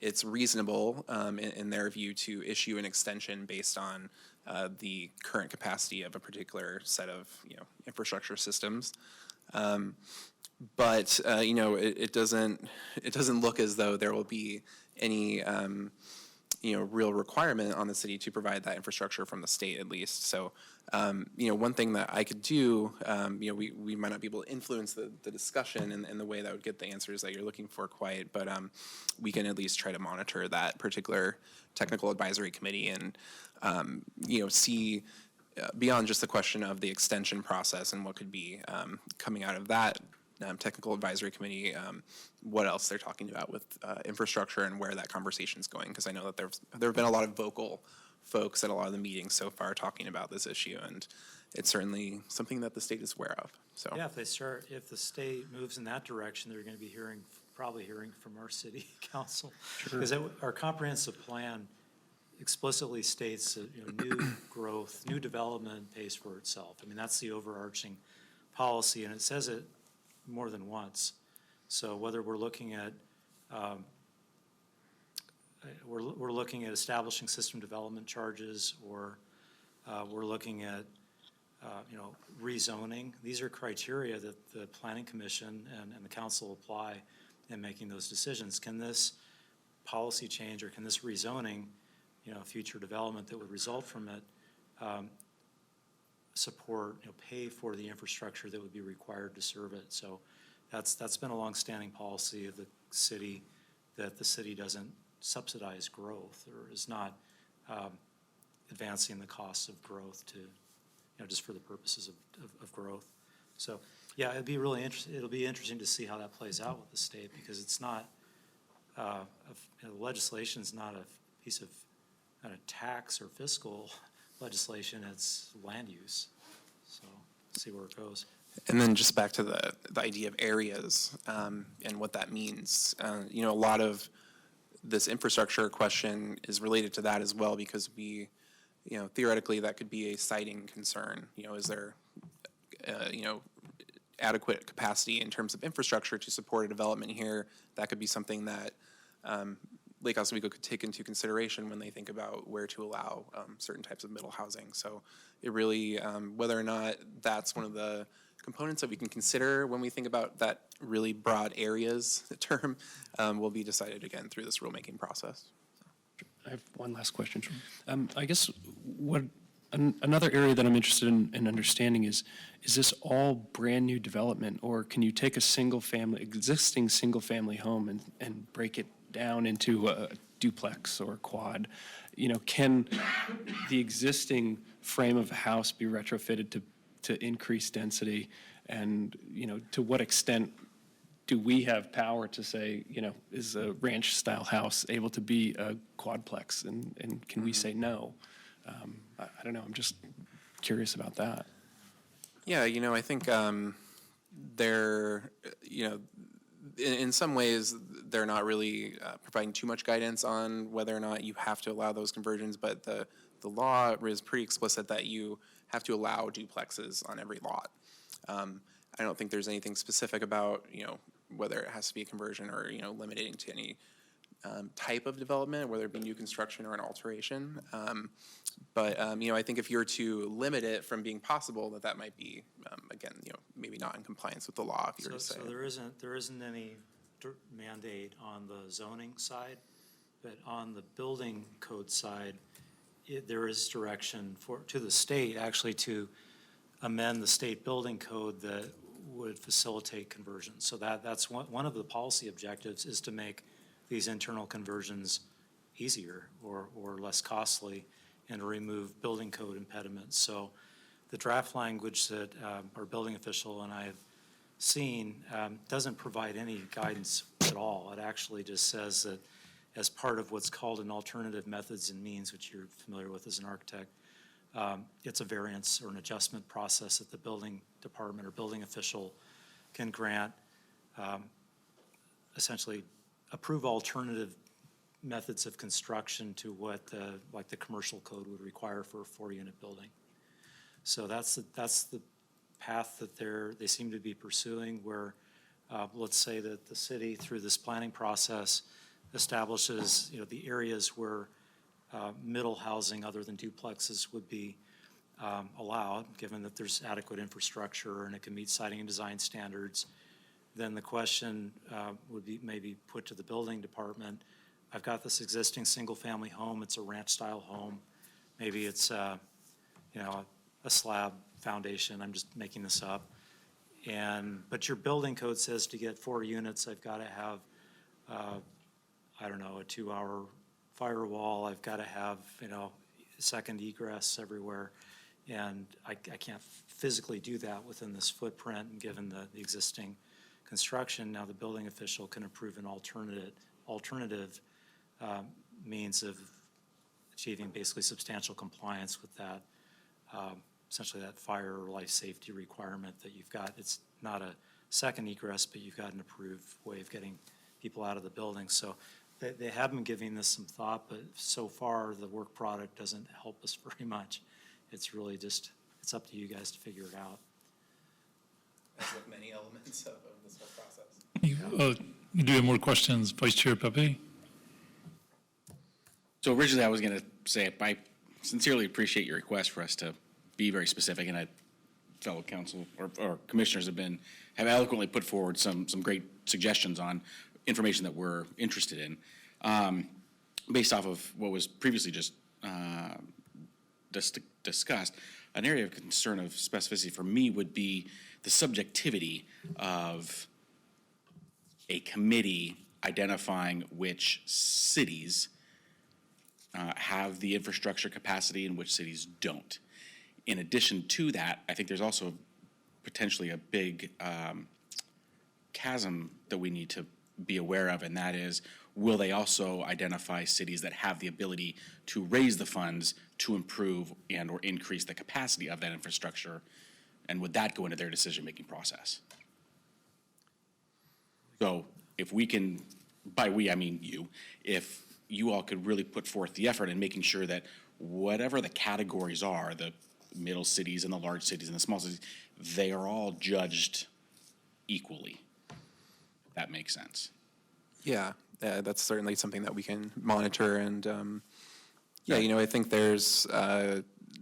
it's reasonable in their view to issue an extension based on the current capacity of a particular set of infrastructure systems. But it doesn't look as though there will be any real requirement on the city to provide that infrastructure from the state, at least. So one thing that I could do, we might not be able to influence the discussion in the way that would get the answers that you're looking for quite, but we can at least try to monitor that particular technical advisory committee and see beyond just the question of the extension process and what could be coming out of that technical advisory committee, what else they're talking about with infrastructure and where that conversation's going, because I know that there have been a lot of vocal folks at a lot of the meetings so far talking about this issue, and it's certainly something that the state is aware of. So Yeah, if the state moves in that direction, they're going to be probably hearing from our city council. Because our comprehensive plan explicitly states that new growth, new development pays for itself. I mean, that's the overarching policy, and it says it more than once. So whether we're looking at establishing system development charges, or we're looking at rezoning, these are criteria that the Planning Commission and the council apply in making those decisions. Can this policy change, or can this rezoning, future development that would result from it, support, pay for the infrastructure that would be required to serve it? So that's been a longstanding policy of the city, that the city doesn't subsidize growth, or is not advancing the costs of growth to, just for the purposes of growth. So yeah, it'll be interesting to see how that plays out with the state, because it's not, legislation is not a piece of kind of tax or fiscal legislation, it's land use. So see where it goes. And then just back to the idea of areas and what that means. A lot of this infrastructure question is related to that as well, because we, theoretically that could be a siting concern. Is there, adequate capacity in terms of infrastructure to support a development here? That could be something that Lake Oswego could take into consideration when they think about where to allow certain types of middle housing. So it really, whether or not that's one of the components that we can consider when we think about that really broad areas term, will be decided again through this rulemaking process. I have one last question. I guess another area that I'm interested in understanding is this all brand new development, or can you take a existing single family home and break it down into a duplex or quad, can the existing frame of a house be retrofitted to increase density? And, to what extent do we have power to say, is a ranch-style house able to be a quadplex? And can we say no? I don't know, I'm just curious about that. Yeah, I think they're, in some ways, they're not really providing too much guidance on whether or not you have to allow those conversions, but the law is pretty explicit that you have to allow duplexes on every lot. I don't think there's anything specific about, whether it has to be a conversion or, limiting to any type of development, whether it be new construction or an alteration. But I think if you're to limit it from being possible, that might be, again, maybe not in compliance with the law, if you were to say. So there isn't any mandate on the zoning side, but on the building code side, there is direction to the state, actually, to amend the state building code that would facilitate conversions. So that's one of the policy objectives, is to make these internal conversions easier or less costly, and to remove building code impediments. So the draft language that our building official and I have seen doesn't provide any guidance at all. It actually just says that as part of what's called an alternative methods and means, which you're familiar with as an architect, it's a variance or an adjustment process that the building department or building official can grant, essentially approve alternative methods of construction to what like the commercial code would require for a 4-unit building. So that's the path that they seem to be pursuing, where let's say that the city, through this planning process, establishes the areas where middle housing other than duplexes would be allowed, given that there's adequate infrastructure and it can meet siting and design standards. Then the question would be maybe put to the building department. I've got this existing single-family home. It's a ranch-style home. Maybe it's a slab foundation. I'm just making this up. But your building code says to get 4 units, I've got to have a 2-hour firewall. I've got to have second egress everywhere, and I can't physically do that within this footprint. And given the existing construction, now the building official can approve an alternative means of achieving basically substantial compliance with that, essentially that fire or life safety requirement that you've got. It's not a second egress, but you've got an approved way of getting people out of the building. So they have been giving this some thought, but so far the work product doesn't help us very much. It's really just, it's up to you guys to figure it out. That's with many elements of this whole process. You do have more questions, Vice Chair Pepe? So originally I was going to say, I sincerely appreciate your request for us to be very specific, and fellow council or commissioners have eloquently put forward some great suggestions on information that we're interested in. Based off of what was previously just discussed, an area of concern of specificity for me would be the subjectivity of a committee identifying which cities have the infrastructure capacity and which cities don't. In addition to that, I think there's also potentially a big chasm that we need to be aware of, and that is, will they also identify cities that have the ability to raise the funds to improve and or increase the capacity of that infrastructure, and would that go into their decision-making process? So if we can, by we I mean you, if you all could really put forth the effort in making sure that whatever the categories are, the middle cities and the large cities and the small cities, they are all judged equally, if that makes sense. Yeah, that's certainly something that we can monitor. And I think there's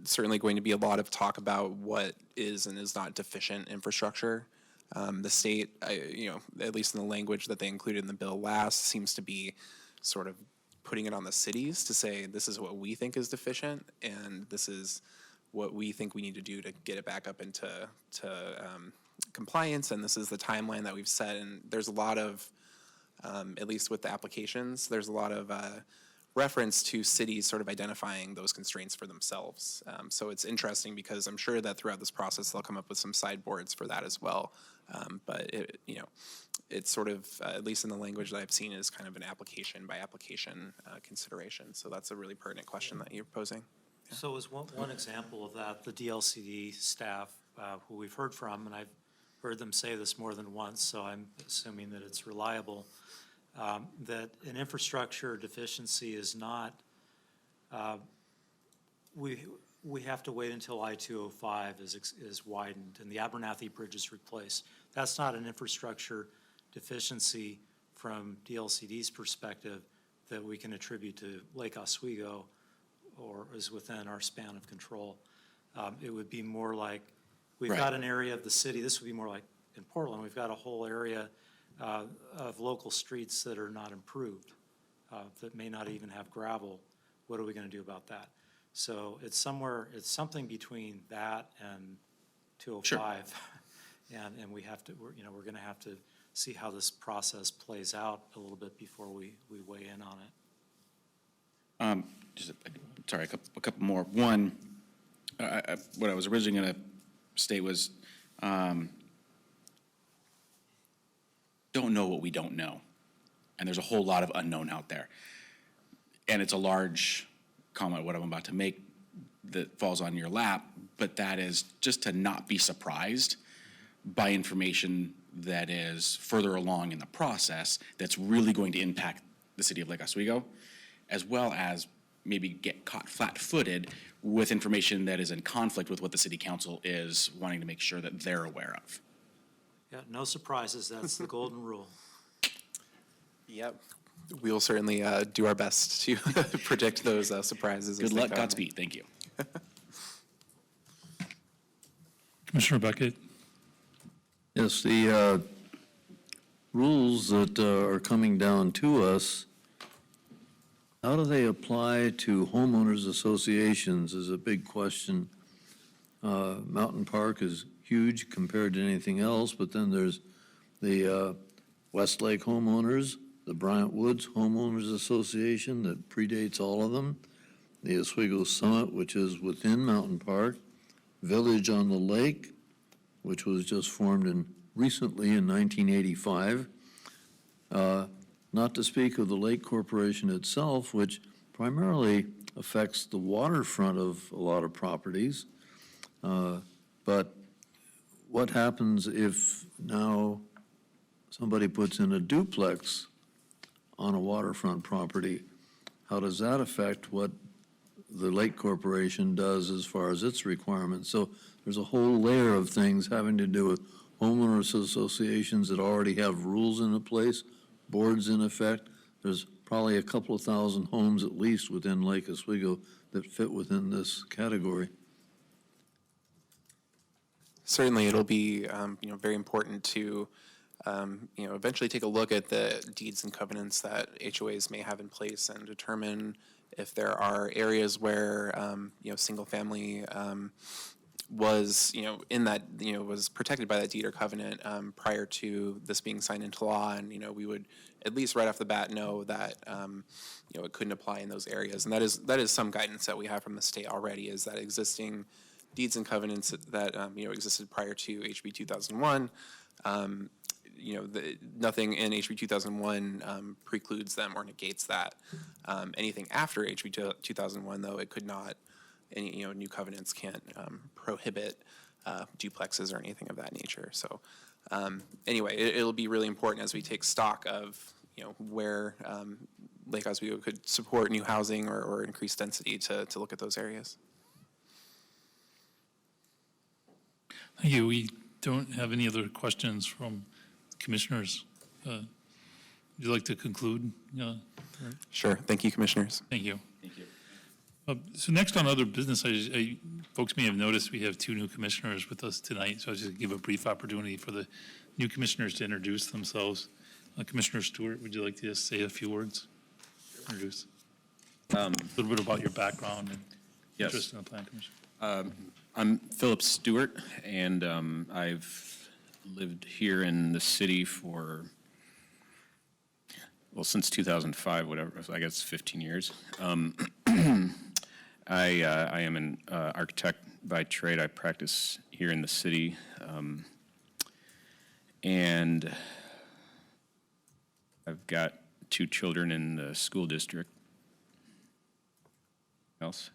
certainly going to be a lot of talk about what is and is not deficient infrastructure. The state, at least in the language that they included in the bill last, seems to be sort of putting it on the cities to say, this is what we think is deficient, and this is what we think we need to do to get it back up into compliance, and this is the timeline that we've set. And there's a lot of at least with the applications, there's a lot of reference to cities sort of identifying those constraints for themselves. So it's interesting because I'm sure that throughout this process, they'll come up with some sideboards for that as well. But it's sort of, at least in the language that I've seen, is kind of an application by application consideration. So that's a really pertinent question that you're posing. So as one example of that, the DLCD staff, who we've heard from, and I've heard them say this more than once, so I'm assuming that it's reliable, that an infrastructure deficiency is not, we have to wait until I-205 is widened and the Abernathy Bridge is replaced. That's not an infrastructure deficiency from DLCD's perspective that we can attribute to Lake Oswego or is within our span of control. It would be more like, we've got an area of the city, this would be more like in Portland, we've got a whole area of local streets that are not improved, that may not even have gravel. What are we gonna do about that? So it's something between that and 205. And we have to, we're gonna have to see how this process plays out a little bit before we weigh in on it. Sorry, a couple more. One, what I was originally going to state was, don't know what we don't know. And there's a whole lot of unknown out there. And it's a large comment, what I'm about to make, that falls on your lap, but that is just to not be surprised by information that is further along in the process that's really going to impact the city of Lake Oswego, as well as maybe get caught flat-footed with information that is in conflict with what the city council is wanting to make sure that they're aware of. Yeah, no surprises, that's the golden rule. Yep. We will certainly do our best to predict those surprises. Good luck, Godspeed, thank you. Commissioner Beckett? Yes, the rules that are coming down to us, how do they apply to homeowners associations is a big question. Mountain Park is huge compared to anything else, but then there's the Westlake homeowners, the Bryant Woods Homeowners Association that predates all of them, the Oswego Summit, which is within Mountain Park, Village on the Lake, which was just formed recently in 1985. Not to speak of the Lake Corporation itself, which primarily affects the waterfront of a lot of properties. But what happens if now somebody puts in a duplex on a waterfront property? How does that affect what the Lake Corporation does as far as its requirements? So there's a whole layer of things having to do with homeowners associations that already have rules in place, boards in effect. There's probably a couple of thousand homes at least within Lake Oswego that fit within this category. Certainly, it'll be very important to eventually take a look at the deeds and covenants that HOAs may have in place and determine if there are areas where single family was in that was protected by that deed or covenant prior to this being signed into law, and we would at least right off the bat know that it couldn't apply in those areas, and that is some guidance that we have from the state already, is that existing deeds and covenants that existed prior to HB 2001. Nothing in HB 2001 precludes them or negates that. Anything after HB 2001, though, it could not. Any new covenants can't prohibit duplexes or anything of that nature. So anyway, it'll be really important as we take stock of where Lake Oswego could support new housing or increase density to look at those areas. Thank you. We don't have any other questions from commissioners. Would you like to conclude? Sure. Thank you, commissioners. Thank you. Thank you. So next on other business, folks may have noticed we have two new commissioners with us tonight, so I'll just give a brief opportunity for the new commissioners to introduce themselves. Commissioner Stewart, would you like to just say a few words? Introduce. A little bit about your background and interest in the Plan Commission. I'm Philip Stewart, and I've lived here in the city for well, since 2005, whatever, I guess 15 years. I am an architect by trade. I practice here in the city. And I've got 2 children in the school district. Else?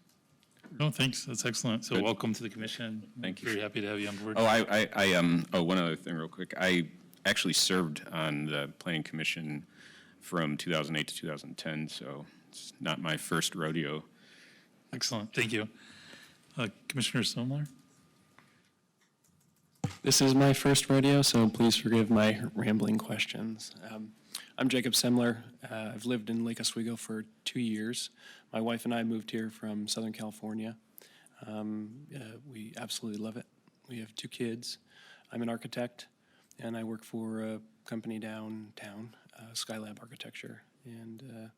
No, thanks. That's excellent. So Good. welcome to the commission. Thank you. Very happy to have you on board. Oh, one other thing real quick. I actually served on the planning commission from 2008 to 2010, so it's not my first rodeo. Excellent. Thank you. Commissioner Somler? This is my first rodeo, so please forgive my rambling questions. I'm Jacob Semler. I've lived in Lake Oswego for 2 years. My wife and I moved here from Southern California. We absolutely love it. We have 2 kids. I'm an architect, and I work for a company downtown, Skylab Architecture. And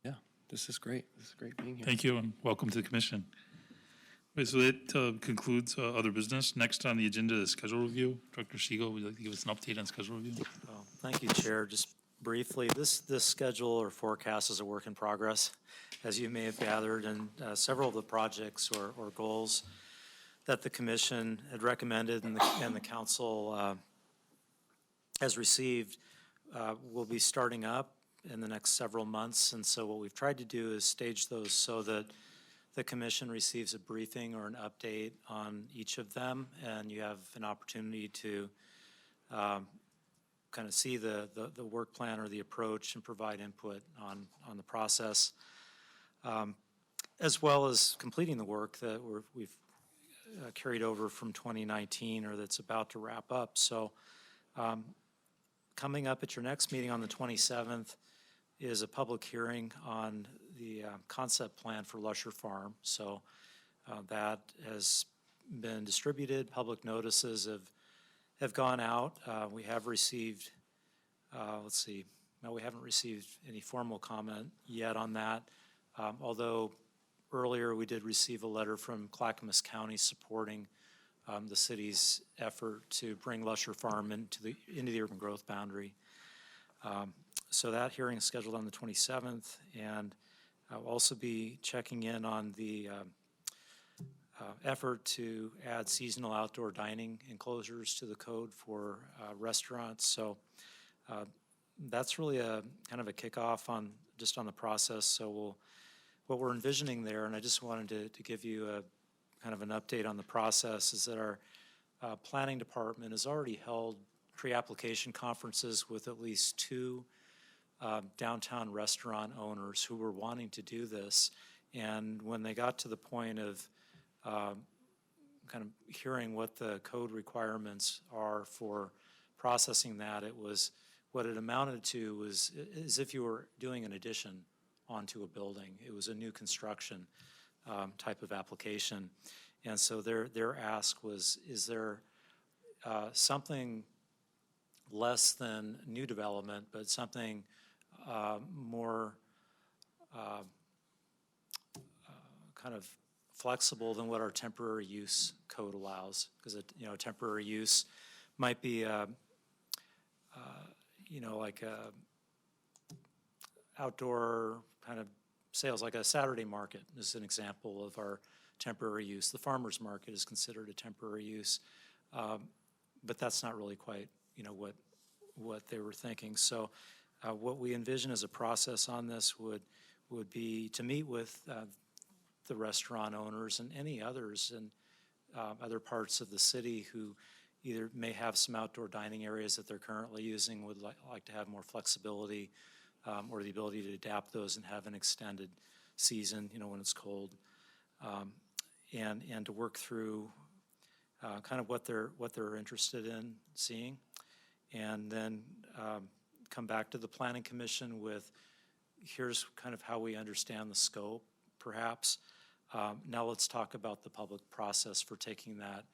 yeah, this is great. This is great being here. Thank you, and welcome to the commission. Okay, so that concludes other business. Next on the agenda is schedule review. Director Siegel, would you like to give us an update on schedule review? Thank you, Chair. Just briefly, this schedule or forecast is a work in progress, as you may have gathered, and several of the projects or goals that the commission had recommended and the council has received will be starting up in the next several months. And so what we've tried to do is stage those so that the commission receives a briefing or an update on each of them, and you have an opportunity to kind of see the work plan or the approach and provide input on the process, as well as completing the work that we've carried over from 2019 or that's about to wrap up. So coming up at your next meeting on the 27th is a public hearing on the concept plan for Lusher Farm. So that has been distributed. Public notices have gone out. We have received, we haven't received any formal comment yet on that. Although earlier we did receive a letter from Clackamas County supporting the city's effort to bring Lusher Farm into the urban growth boundary. So that hearing is scheduled on the 27th, and I'll also be checking in on the effort to add seasonal outdoor dining enclosures to the code for restaurants. So that's really a kind of a kickoff on the process. So what we're envisioning there, and I just wanted to give you a kind of an update on the process, is that our planning department has already held pre-application conferences with at least 2 downtown restaurant owners who were wanting to do this. And when they got to the point of kind of hearing what the code requirements are for processing that, it was what it amounted to was as if you were doing an addition onto a building. It was a new construction type of application. And so their ask was, is there something less than new development, but something more kind of flexible than what our temporary use code allows? Because temporary use might be like a outdoor kind of sales, like a Saturday market is an example of our temporary use. The farmer's market is considered a temporary use, but that's not really quite what they were thinking. So what we envision as a process on this would be to meet with the restaurant owners and any others in other parts of the city who either may have some outdoor dining areas that they're currently using, would like to have more flexibility or the ability to adapt those and have an extended season, when it's cold, and to work through kind of what they're interested in seeing, and then come back to the Planning Commission with, here's kind of how we understand the scope, perhaps. Now let's talk about the public process for taking that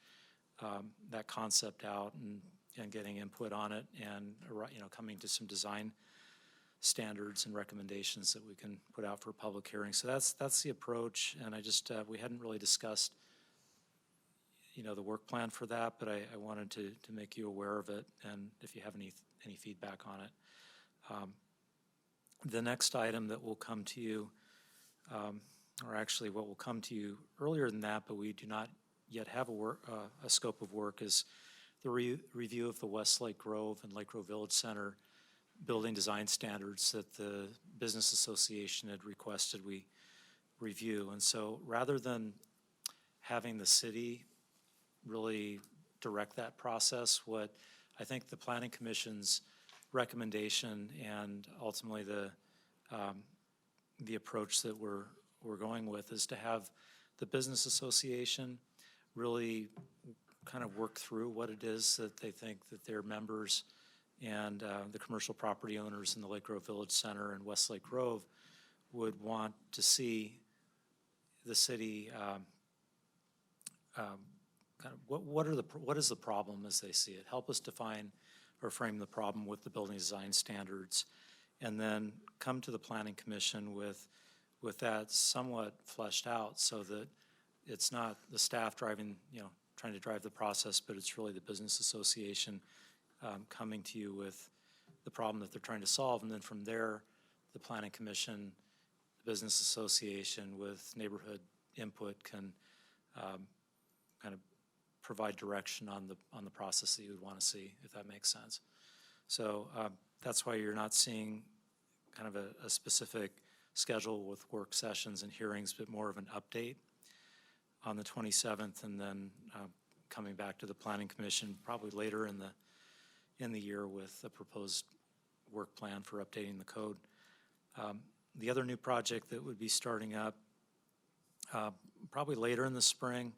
concept out and getting input on it, and coming to some design standards and recommendations that we can put out for a public hearing. So that's the approach, and I just we hadn't really discussed the work plan for that, but I wanted to make you aware of it, and if you have any feedback on it. The next item that will come to you, or actually what will come to you earlier than that, but we do not yet have a scope of work, is the review of the Westlake Grove and Lake Grove Village Center building design standards that the Business Association had requested we review. And so rather than having the city really direct that process, what I think the Planning Commission's recommendation and ultimately the approach that we're going with is to have the Business Association really kind of work through what it is that they think that their members and the commercial property owners in the Lake Grove Village Center and Westlake Grove would want to see the city kind of what is the problem as they see it. Help us define or frame the problem with the building design standards, and then come to the Planning Commission with that somewhat fleshed out so that it's not the staff driving, trying to drive the process, but it's really the Business Association coming to you with the problem that they're trying to solve. And then from there, the Planning Commission, the Business Association with neighborhood input can kind of provide direction on the process that you would want to see, if that makes sense. So that's why you're not seeing kind of a specific schedule with work sessions and hearings, but more of an update on the 27th, and then coming back to the Planning Commission probably later in the year with a proposed work plan for updating the code. The other new project that would be starting up probably later in the spring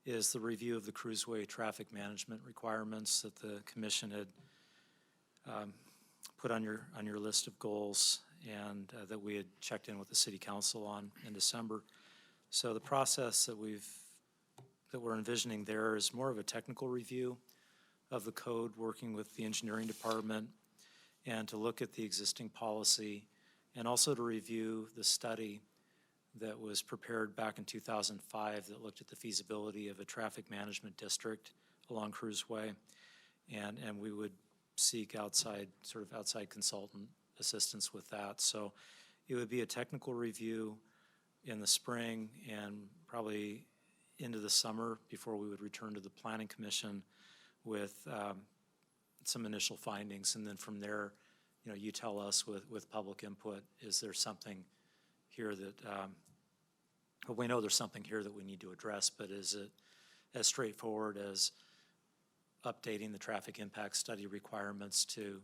is the review of the cruiseway traffic management requirements that the commission had put on your list of goals, and that we had checked in with the city council on in December. So the process that we're envisioning there is more of a technical review of the code, working with the engineering department, and to look at the existing policy, and also to review the study that was prepared back in 2005 that looked at the feasibility of a traffic management district along Cruiseway, and we would seek outside consultant assistance with that. So it would be a technical review in the spring and probably into the summer before we would return to the Planning Commission with some initial findings. And then from there, you tell us with public input, is there something here that, well, we know there's something here that we need to address, but is it as straightforward as updating the traffic impact study requirements to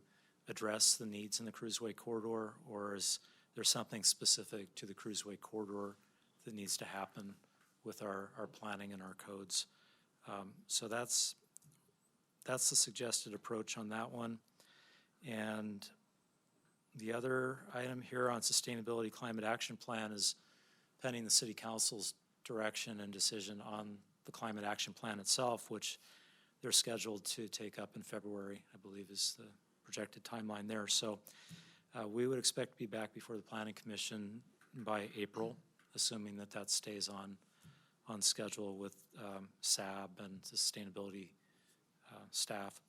address the needs in the Cruiseway corridor, or is there something specific to the Cruiseway corridor that needs to happen with our planning and our codes? So that's the suggested approach on that one. And the other item here on Sustainability Climate Action Plan is pending the City Council's direction and decision on the Climate Action Plan itself, which they're scheduled to take up in February, I believe is the projected timeline there. So we would expect to be back before the Planning Commission by April, assuming that stays on schedule with SAB and the sustainability staff.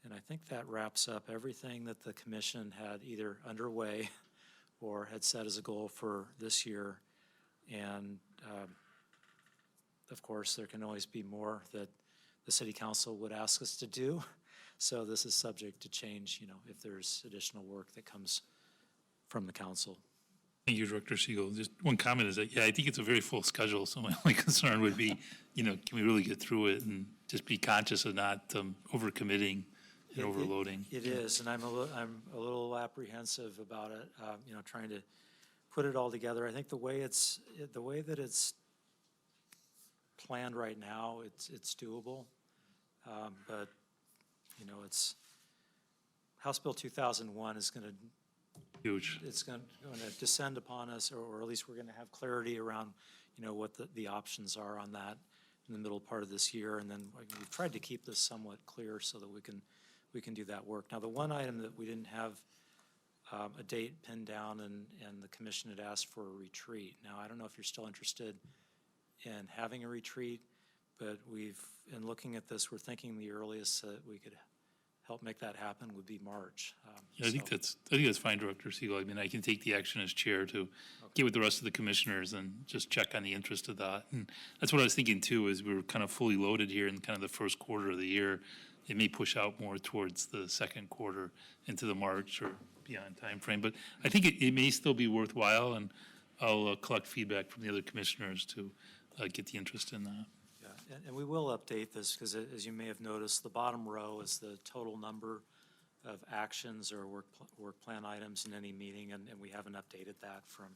And I think that wraps up everything that the commission had either underway or had set as a goal for this year. And of course, there can always be more that the City Council would ask us to do. So this is subject to change, if there's additional work that comes from the council. Thank you, Director Siegel. Just one comment is that, I think it's a very full schedule, so my only concern would be, can we really get through it and just be conscious of not overcommitting and overloading? It is, and I'm a little apprehensive about it, trying to put it all together. I think the way that it's planned right now, it's doable, but it's House Bill 2001 is going to Huge. It's going to descend upon us, or at least we're going to have clarity around, what the options are on that in the middle part of this year, and then we've tried to keep this somewhat clear so that we can do that work. Now, the one item that we didn't have a date pinned down, and the commission had asked for a retreat. Now, I don't know if you're still interested in having a retreat, but in looking at this, we're thinking the earliest that we could help make that happen would be March. Yeah, I think So- that's fine, Director Siegel. I mean, I can take the action as chair to get with the rest of the commissioners and just check on the interest of that. And that's what I was thinking too, is we were kind of fully loaded here in kind of the first quarter of the year. It may push out more towards the second quarter into the March or beyond timeframe, but I think it may still be worthwhile, and I'll collect feedback from the other commissioners to get the interest in that. Yeah, and we will update this, because as you may have noticed, the bottom row is the total number of actions or work plan items in any meeting, and we haven't updated that from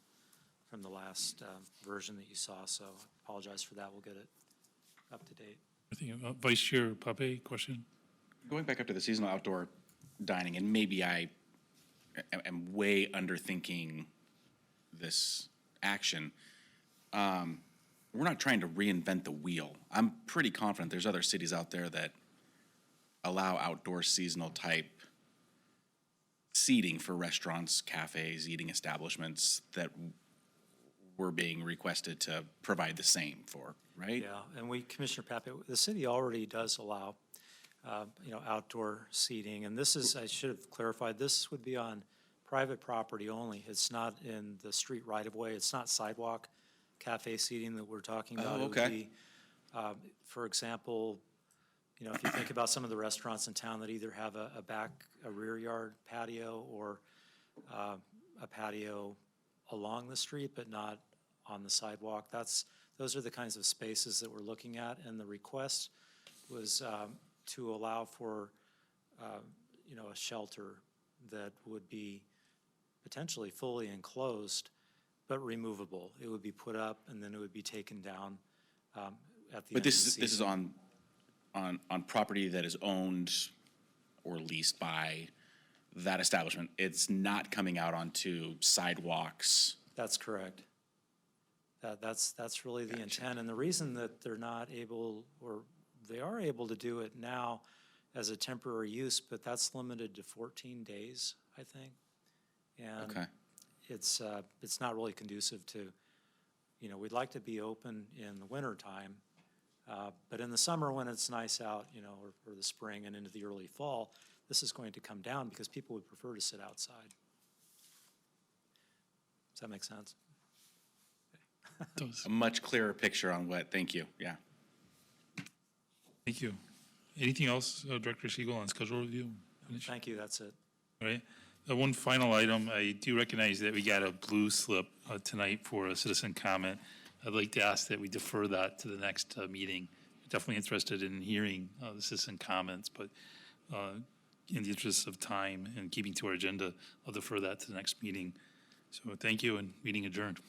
the last version that you saw, so I apologize for that. We'll get it up to date. I think Vice Chair Pape, question? Going back up to the seasonal outdoor dining, and maybe I am way underthinking this action. We're not trying to reinvent the wheel. I'm pretty confident there's other cities out there that allow outdoor seasonal type seating for restaurants, cafes, eating establishments that we're being requested to provide the same for, right? Yeah, and Commissioner Pape, the city already does allow, outdoor seating, and this is, I should have clarified, this would be on private property only. It's not in the street right-of-way. It's not sidewalk cafe seating that we're talking about. Oh, It would okay. be, for example, if you think about some of the restaurants in town that either have a rear yard patio or a patio along the street, but not on the sidewalk. Those are the kinds of spaces that we're looking at, and the request was to allow for, a shelter that would be potentially fully enclosed, but removable. It would be put up, and then it would be taken down at the end of the But this is season. on property that is owned or leased by that establishment. It's not coming out onto sidewalks. That's correct. That's really the intent, and the reason that they're not able, or they are able to do it now as a temporary use, but that's limited to 14 days, I think. And Okay. it's not really conducive to, we'd like to be open in the wintertime, but in the summer when it's nice out, or the spring and into the early fall, this is going to come down because people would prefer to sit outside. Does that make sense? A much clearer picture on thank you, yeah. Thank you. Anything else, Director Siegel, on schedule review? Finish? Thank you, that's it. All right. One final item, I do recognize that we got a blue slip tonight for a citizen comment. I'd like to ask that we defer that to the next meeting. Definitely interested in hearing the citizen comments, but in the interest of time and keeping to our agenda, I'll defer that to the next meeting. So thank you, and meeting adjourned.